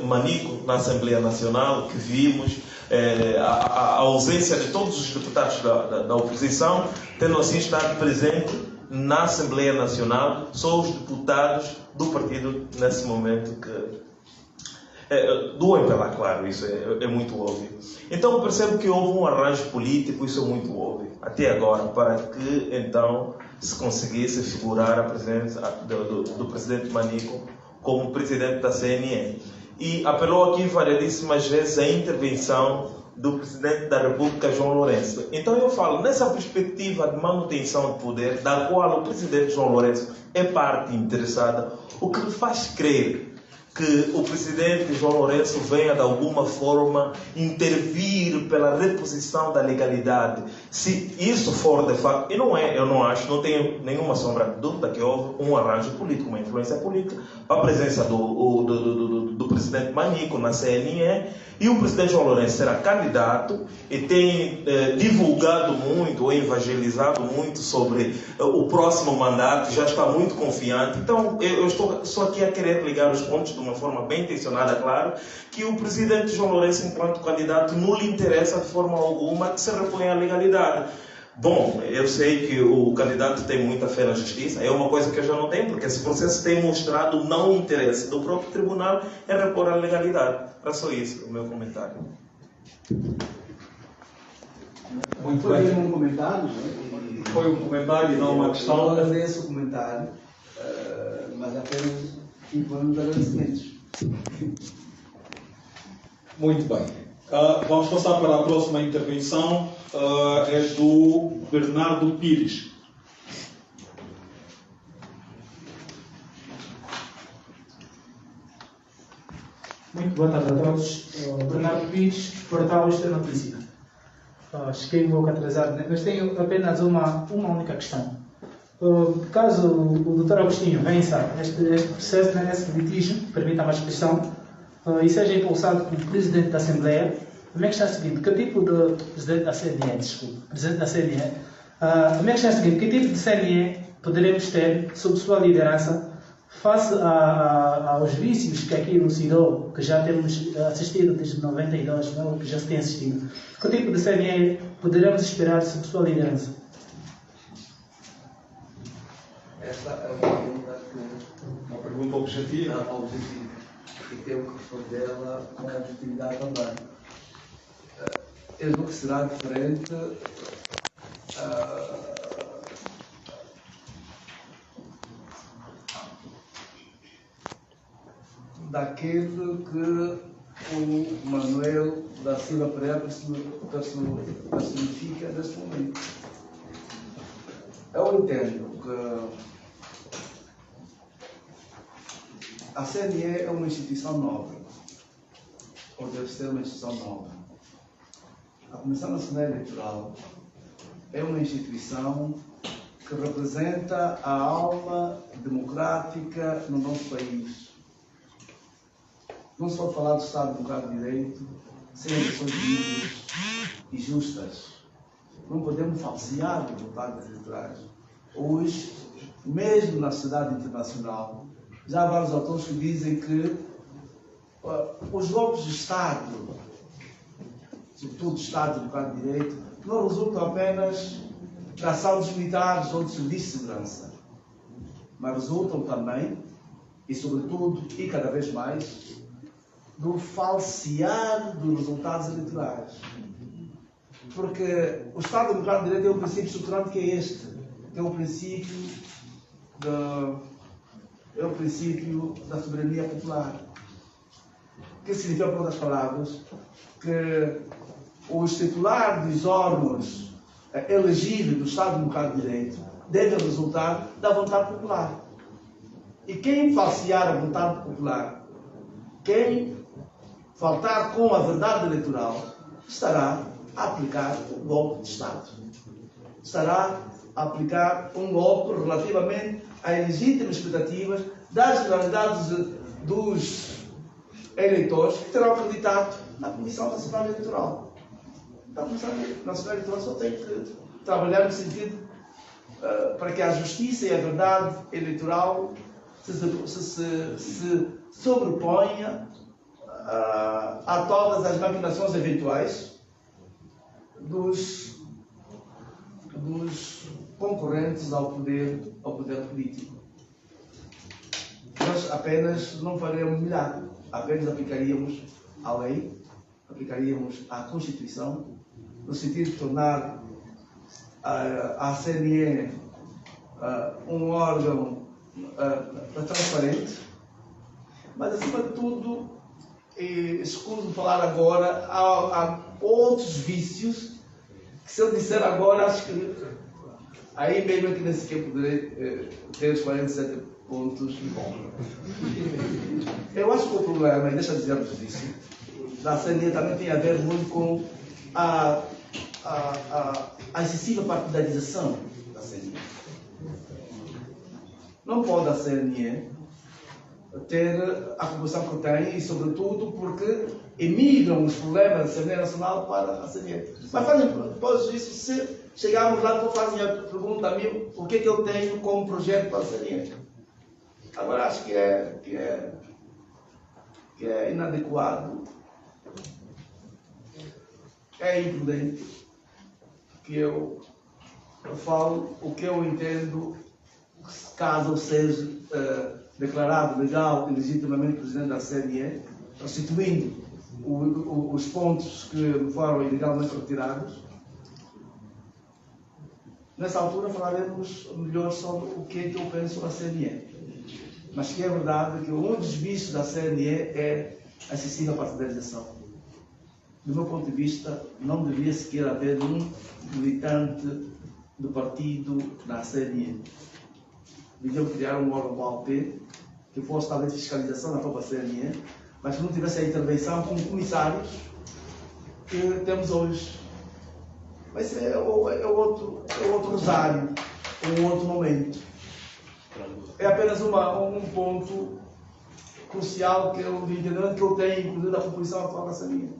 Manico na Assembleia Nacional, que vimos a ausência de todos os deputados da oposição, tendo assim estado presente na Assembleia Nacional só os deputados do partido nesse momento que do MPLA, claro, isso é muito óbvio. Então percebo que houve um arranjo político, isso é muito óbvio, até agora, para que então se conseguisse figurar a presença do presidente Manico como presidente da CNE. E apelou aqui variedíssimas vezes a intervenção do presidente da República, João Lourenço. Então eu falo, nessa perspectiva de manutenção de poder, da qual o presidente João Lourenço é parte interessada, o que me faz crer que o presidente João Lourenço venha de alguma forma intervir pela reposição da legalidade. Se isso for de facto, e não é, eu não acho, não tenho nenhuma sombra de dúvida que houve um arranjo político, uma influência política, a presença do presidente Manico na CNE, e o presidente João Lourenço será candidato e tem divulgado muito ou evangelizado muito sobre o próximo mandato, já está muito confiante. Então eu estou só aqui a querer ligar os pontos de uma forma bem intencionada, claro, que o presidente João Lourenço, enquanto candidato, não lhe interessa de forma alguma que se reponha a legalidade. Bom, eu sei que o candidato tem muita fé na justiça, é uma coisa que eu já não tenho, porque esse processo tem mostrado o não interesse do próprio tribunal em repor a legalidade. Era só isso o meu comentário. Muito Foi bem. um comentário, Foi um comentário e não uma questão. Eu agradeço o comentário, mas apenas impondo agradecimentos. Muito bem. Vamos passar para a próxima intervenção. É do Bernardo Pires. Muito boa tarde a todos. Bernardo Pires, portal Isto é Notícia. Cheguei um pouco atrasado, mas tenho apenas uma única questão. Caso o Dr. Agostinho vença este processo, esse litígio, permita-me a expressão, e seja impulsado pelo Presidente da Assembleia, a minha questão é a seguinte: que tipo de Presidente da CNE, Presidente da CNE, a minha questão é a seguinte: que tipo de CNE poderemos ter sob sua liderança face aos vícios que aqui elucidou, que já temos assistido desde 92, não, que já se tem assistido? Que tipo de CNE poderemos esperar sob sua liderança? Essa é uma pergunta Uma pergunta objetiva. e tenho que respondê-la com objetividade também. Eu julgo que será diferente daquele que o Manuel da Silva Pereira personifica neste momento. Eu entendo que a CNE é uma instituição nova, ou deve ser uma instituição nova. A Comissão Nacional Eleitoral é uma instituição que representa a alma democrática no nosso país. Não se pode falar do Estado Democrático de Direito sem eleições livres e justas. Não podemos falsear os resultados eleitorais. Hoje, mesmo na sociedade internacional, já há vários autores que dizem que os golpes de Estado, sobretudo do Estado Democrático de Direito, não resultam apenas de assaltos militares ou de serviços de segurança, mas resultam também, e sobretudo, e cada vez mais, do falsear dos resultados eleitorais. Porque o Estado Democrático de Direito tem um princípio estruturante que é este. Tem um princípio da soberania popular. Que significa, por outras palavras, que os titulares dos órgãos elegíveis do Estado Democrático de Direito devem resultar da vontade popular. E quem falsear a vontade popular, quem faltar com a verdade eleitoral, estará a aplicar um golpe de Estado. Estará a aplicar um golpe relativamente às legítimas expectativas das generalidades dos eleitores que terão acreditado na Comissão Nacional Eleitoral. A Comissão Nacional Eleitoral só tem que trabalhar no sentido para que a justiça e a verdade eleitoral se sobreponha a todas as maquinações eventuais dos concorrentes ao poder político. Nós apenas não faríamos milagre, apenas aplicaríamos a lei, aplicaríamos a Constituição, no sentido de tornar a CNE um órgão transparente, mas acima de tudo, escuso falar agora, há outros vícios que, se eu disser agora, acho que aí mesmo é que nem sequer poderei ter os 47 pontos de bom. Eu acho que o problema, e deixa eu dizer-vos isso, da CNE também tem a ver muito com a excessiva partidarização da CNE. Não pode a CNE ter a composição que tem, e sobretudo porque emigram os problemas da Assembleia Nacional para a CNE. Mas fazem, depois disso, se chegarmos lá, depois fazem a pergunta a mim, o que é que eu tenho como projeto para a CNE? Agora acho que é inadequado, é imprudente que eu falo o que eu entendo, caso seja declarado legal e legitimamente presidente da CNE, restituindo os pontos que foram ilegalmente retirados. Nessa altura falaremos melhor sobre o que é que eu penso da CNE. Mas que é verdade que um dos vícios da CNE é a excessiva partidarização. Do meu ponto de vista, não deveria sequer haver um militante do partido na CNE. Deviam criar um órgão OAP que fosse talvez fiscalização da própria CNE, mas que não tivesse a intervenção com comissários que temos hoje. Mas é outro rosário, um outro momento. É apenas um ponto crucial que eu entendo que eu tenho, inclusive, da composição atual da CNE,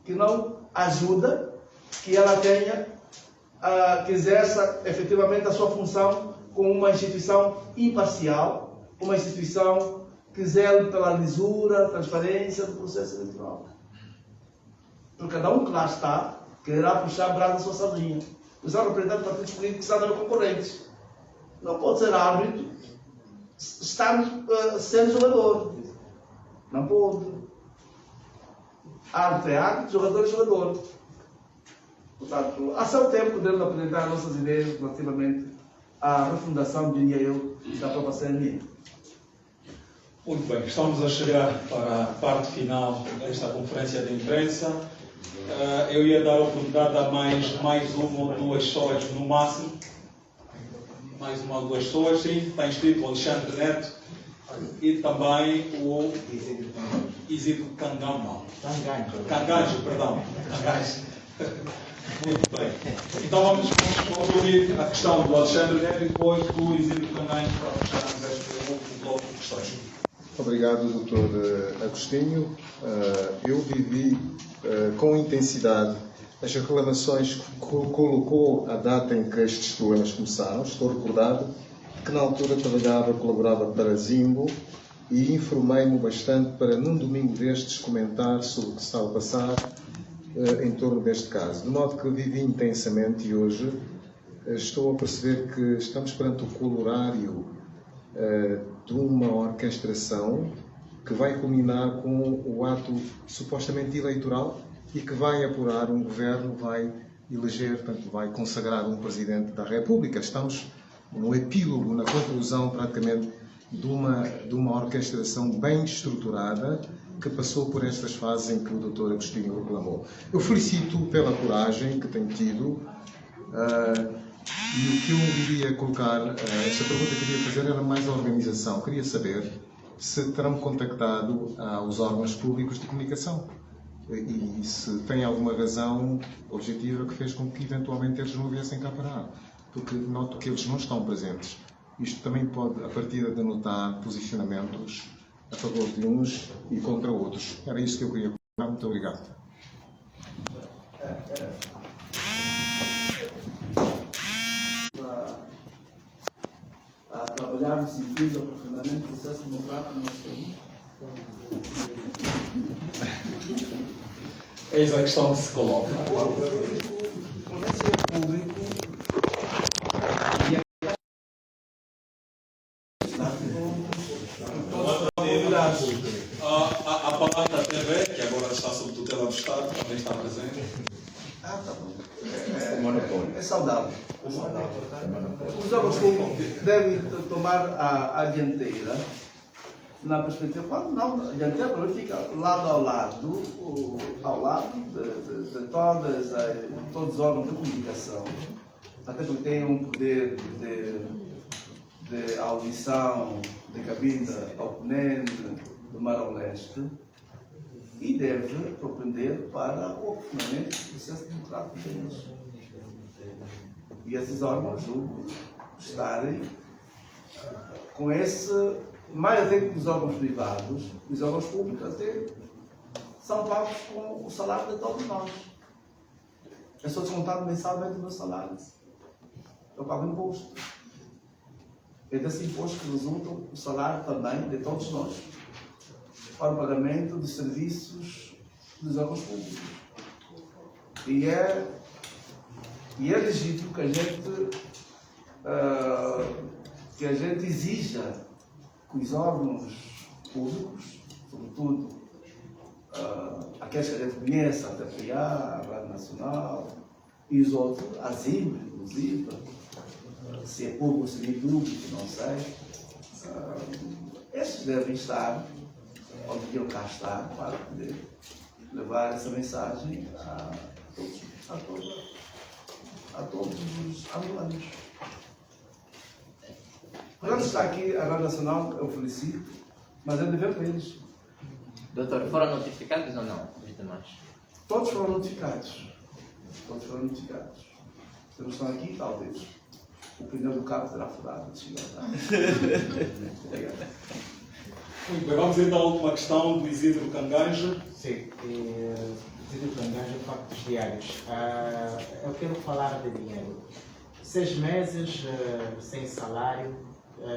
que não ajuda que ela tenha, que exerça efetivamente a sua função como uma instituição imparcial, uma instituição que zele pela lisura, transparência do processo eleitoral. Porque cada um que lá está quererá puxar a brasa da sua sardinha. Os representantes de partidos políticos são concorrentes. Não pode ser árbitro, estar sendo jogador. Não pode. Arte é arte, jogador é jogador. Portanto, há seu tempo podemos apresentar nossas ideias relativamente à refundação, diria eu, da própria CNI. Muito bem, estamos a chegar para a parte final desta conferência de imprensa. Eu ia dar a oportunidade a mais uma ou duas pessoas no máximo. Mais uma ou duas pessoas, sim. Está inscrito o Alexandre Neto e também o Isidro Cangão, não. Canganjo, perdão. Canganjo. Muito bem. Então vamos ouvir a questão do Alexandre Neto e depois do Isidro Canganjo para fecharmos este bloco de questões. Obrigado, Dr. Agostinho. Eu vivi com intensidade as reclamações que colocou a data em que estes problemas começaram. Estou recordado que na altura colaborava para Zimbo e informei-me bastante para num domingo destes comentar sobre o que se estava a passar em torno deste caso. De modo que vivi intensamente e hoje estou a perceber que estamos perante o colorário de uma orquestração que vai culminar com o ato supostamente eleitoral e que vai apurar um governo, vai eleger, portanto, vai consagrar um Presidente da República. Estamos no epílogo, na conclusão praticamente de uma orquestração bem estruturada que passou por estas fases em que o Dr. Agostinho reclamou. Eu felicito pela coragem que tem tido e o que eu iria colocar, esta pergunta que eu queria fazer era mais a organização. Queria saber se terão contactado os órgãos públicos de comunicação e se tem alguma razão objetiva que fez com que eventualmente eles não viessem cá parar, porque noto que eles não estão presentes. Isto também pode, a partir de denotar posicionamentos a favor de uns e contra outros. Era isso que eu queria colocar. Muito obrigado. A trabalhar no sentido do aprofundamento do processo democrático no nosso país. Eis a questão que se coloca. O público a palavra da TV, que agora está sob tutela do Estado, também está presente. Tá bom. É saudável. Os órgãos públicos devem tomar a dianteira na perspectiva, quando não, a dianteira fica lado ao lado de todos os órgãos de comunicação, até porque tem um poder de audição, de cabine oponente, do Mar ao Leste, e deve propender para o aprofundamento do processo democrático deles. E esses órgãos julgo estarem com esse, mais até que os órgãos privados, os órgãos públicos até são pagos com o salário de todos nós. Eu sou descontado mensalmente do meu salário. Eu pago imposto. É desse imposto que resulta o salário também de todos nós para o pagamento dos serviços dos órgãos públicos. E é legítimo que a gente exija que os órgãos públicos, sobretudo aqueles que a gente conhece, a TPA, a Rádio Nacional e os outros, a Zimbo, inclusive, se é público ou semipúblico, não sei, esses devem estar onde deviam cá estar para poder levar essa mensagem a todos os angolanos. Quando está aqui a Rádio Nacional, eu felicito, mas é dever para eles. Doutor, foram notificados ou não os demais? Todos foram notificados. Todos foram notificados. Se não estão aqui, talvez o pneu do carro será furado. Muito bem, vamos então à última questão do Isidro Canganjo. Sim, Isidro Canganjo, Factos Diários. Eu quero falar de dinheiro. 6 meses sem salário,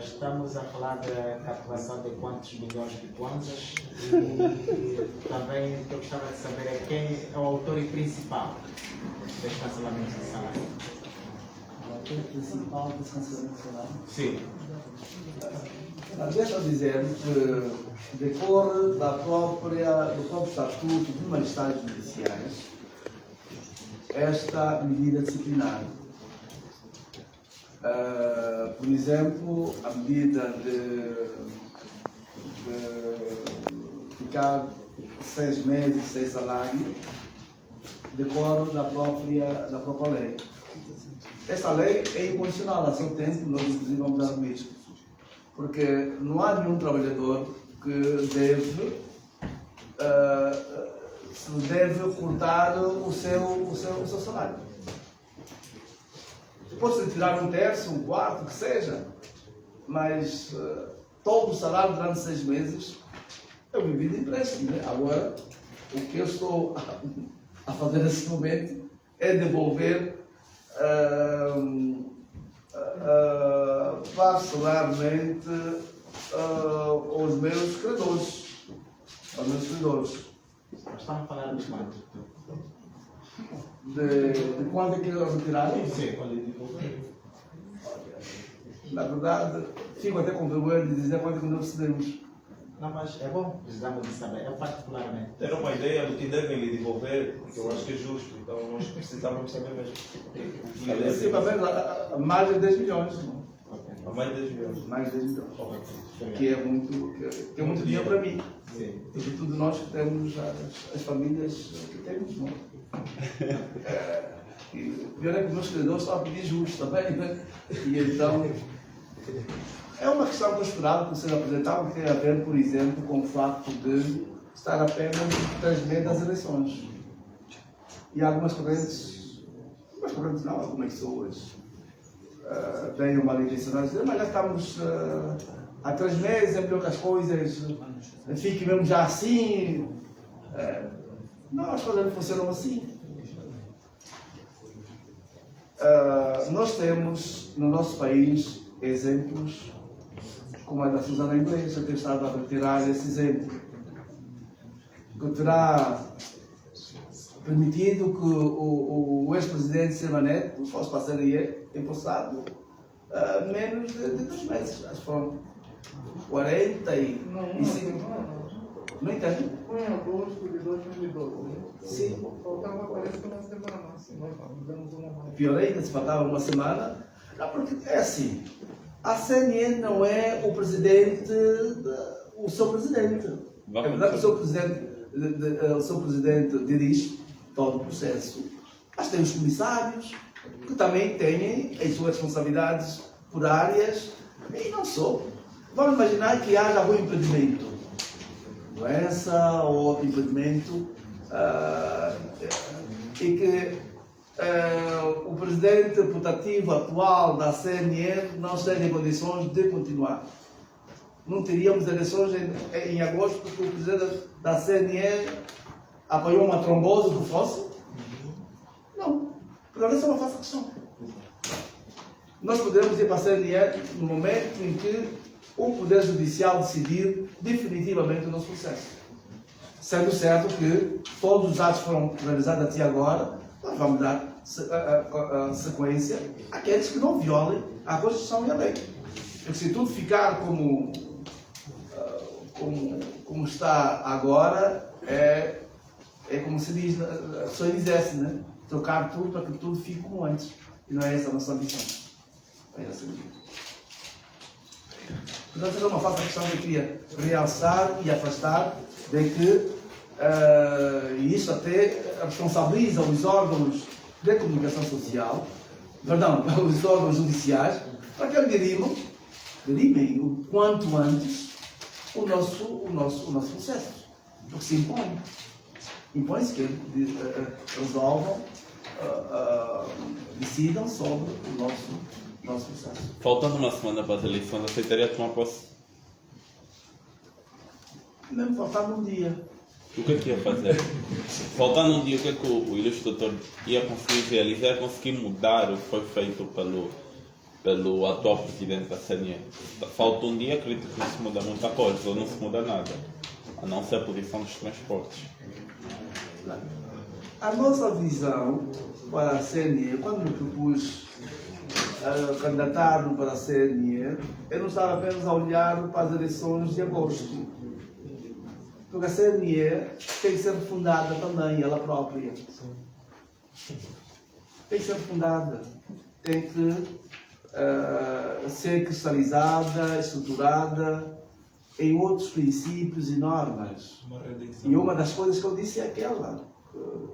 estamos a falar da captação de quantos milhões de kwanzas e também o que eu gostava de saber é quem é o autor principal deste cancelamento de salário. autor principal desse cancelamento salário? Sim. Deixa eu dizer que decorre do próprio Estatuto dos Magistrados Judiciais esta medida disciplinar. Por exemplo, a medida de ficar 6 meses sem salário decorre da própria lei. Esta lei é incondicional, a seu tempo nós inclusive vamos dar isso. Porque não há nenhum trabalhador que deve cortar o seu salário. Pode-se tirar um terço, um quarto, o que seja, mas todo o salário durante 6 meses eu vivi de empréstimo. Né? Agora, o que eu estou a fazer nesse momento é devolver parcelarmente aos meus credores. Estamos a falar dos quantos? De quando é que eles retiraram? Sim, quando ele devolver. Na verdade, fico até com vergonha de dizer quando é que nós recebemos. Não, mas é bom, precisamos de saber, eu particularmente. Ter uma ideia do que devem lhe devolver, porque eu acho que é justo, então nós precisamos saber mesmo. Sim, pelo menos a mais de 10 milhões. A mais de 10 milhões. Mais de 10 milhões. Que é muito dinheiro para mim. Sim. E de tudo nós que temos as famílias que temos, não? E o pior é que os meus credores estão a pedir juros também, né? E então é uma questão que eu esperava que seja apresentada, que tem a ver, por exemplo, com o facto de estar apenas 3 meses das eleições. E algumas correntes não, algumas pessoas têm uma intencional de dizer, mas já estamos há 3 meses, é melhor que as coisas fiquem mesmo já assim. Não, as coisas não funcionam assim. Nós temos no nosso país exemplos como a da Susana Inglês, eu tenho estado a retirar esse exemplo, que terá permitido que o ex-presidente Silva Neto fosse para a CNE empossado menos de 2 meses. Acho que foram 45. Não entendo? Foi em agosto de 2012. Sim. Faltava parece que uma semana. Assim, nós damos uma... Pior ainda, se faltava uma semana. Não, porque é assim. A CNE não é o presidente, o seu presidente. É verdade que o seu presidente dirige todo o processo. Mas tem os comissários, que também têm as suas responsabilidades por áreas, e não só. Vamos imaginar que haja algum impedimento, doença ou outro impedimento, e que o presidente putativo atual da CNE não esteja em condições de continuar. Não teríamos eleições em agosto porque o presidente da CNE apoiou uma trombose do fosse? Não. Portanto, essa é uma fácil questão. Nós podemos ir para a CNE no momento em que o Poder Judicial decidir definitivamente o nosso processo. Sendo certo que todos os atos foram realizados até agora, nós vamos dar sequência àqueles que não violem a Constituição e a lei. Porque se tudo ficar como está agora, é como se diz, a pessoa dissesse, né? Trocar tudo para que tudo fique como antes. E não é essa a nossa ambição. É essa a ambição. Portanto, essa é uma fácil questão que eu queria realçar e afastar de que e isso até responsabiliza os órgãos de comunicação social, os órgãos judiciais, para que eles dirimem o quanto antes o nosso processo. Porque se impõe. Impõe-se que resolvam, decidam sobre o nosso processo. Faltando uma semana para as eleições, aceitaria tomar posse? Mesmo faltando um dia. O que é que ia fazer? Faltando um dia, o que é que o ilustre doutor ia conseguir realizar, conseguir mudar o que foi feito pelo atual presidente da CNE? Falta um dia, acredito que não se muda muita coisa, ou não se muda nada, a não ser a posição dos transportes. A nossa visão para a CNE, quando me propus candidatar-me para a CNE, eu não estava apenas a olhar para as eleições de agosto. Porque a CNE tem que ser refundada também, ela própria. Tem que ser refundada. Tem que ser cristalizada, estruturada em outros princípios e normas. E uma das coisas que eu disse é aquela,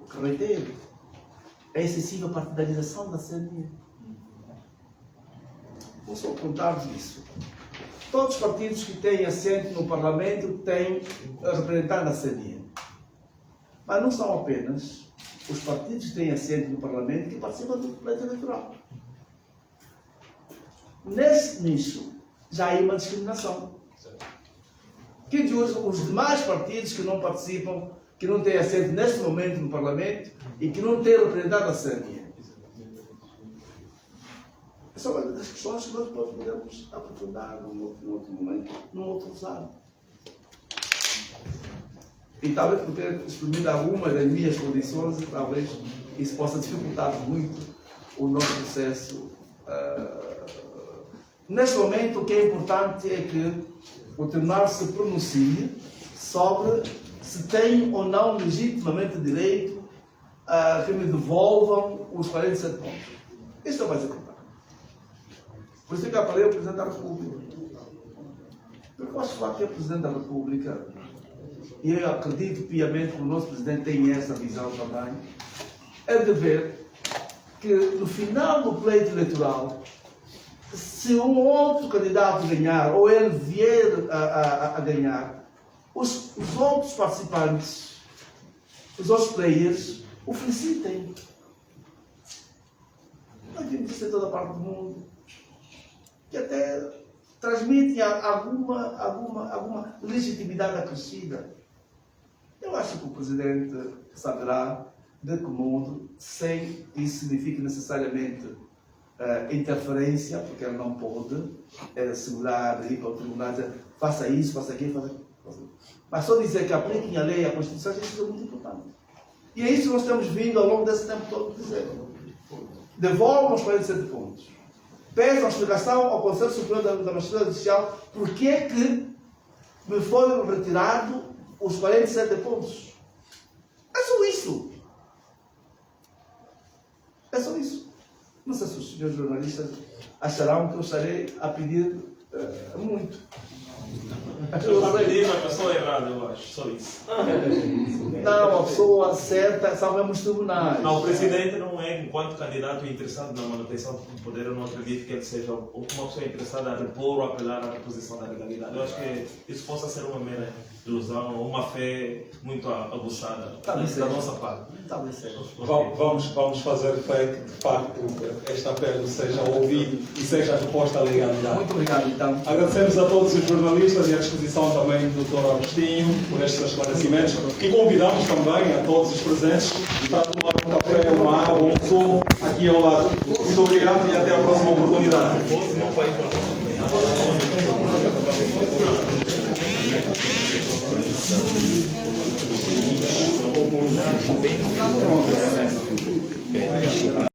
que reitero, é a excessiva partidarização da CNE. Vou só contar-vos isso. Todos os partidos que têm assento no Parlamento têm representado na CNE. Mas não são apenas os partidos que têm assento no Parlamento que participam do pleito eleitoral. Nesse nicho já há uma discriminação. Que diz os demais partidos que não participam, que não têm assento neste momento no Parlamento e que não têm representado a CNE. Essa é uma das questões que nós podemos aprofundar num outro momento, num outro usado. E talvez por ter exprimido algumas das minhas condições, talvez isso possa dificultar muito o nosso processo. Neste momento, o que é importante é que o Tribunal se pronuncie sobre se tem ou não legitimamente direito a que me devolvam os 47 pontos. Isso não vai ser culpado. Por isso que eu falei ao Presidente da República. Porque eu acho que é o Presidente da República, e eu acredito piamente que o nosso Presidente tem essa visão também, é de ver que no final do pleito eleitoral, se um outro candidato ganhar, ou ele vier a ganhar, os outros participantes, os outros players, o felicitem. Nós vimos isso em toda a parte do mundo, que até transmitem alguma legitimidade acrescida. Eu acho que o Presidente saberá de que modo, sem que isso signifique necessariamente interferência, porque ele não pode segurar, ir para o tribunal, dizer, faça isso, faça aquilo, faça aquilo. Mas só dizer que apliquem a lei e a Constituição, isso é muito importante. E é isso que nós temos vindo ao longo desse tempo todo dizer. Devolvam os 47 pontos. Peçam explicação ao Conselho Superior da Magistratura Judicial porque é que me foram retirados os 47 pontos. É só isso. É só isso. Não sei se os senhores jornalistas acharão que eu estarei a pedir muito. Eu estou a pedir a pessoa errada, eu acho. Só isso. Não, a pessoa certa são mesmo os tribunais. Não, o Presidente não é, enquanto candidato interessado na manutenção do poder, eu não acredito que ele seja uma pessoa interessada a repor ou apelar à reposição da legalidade. Eu acho que isso possa ser uma mera ilusão ou uma fé muito aguçada da nossa parte. Talvez seja. Vamos fazer fé que, de facto, este apelo seja ouvido e seja reposta à legalidade. Muito obrigado, então. Agradecemos a todos os jornalistas e à disposição também do Dr. Agostinho por estes esclarecimentos e convidamos também a todos os presentes para tomar um café, uma água, um sumo aqui ao lado. Muito obrigado e até a próxima oportunidade. Pronto.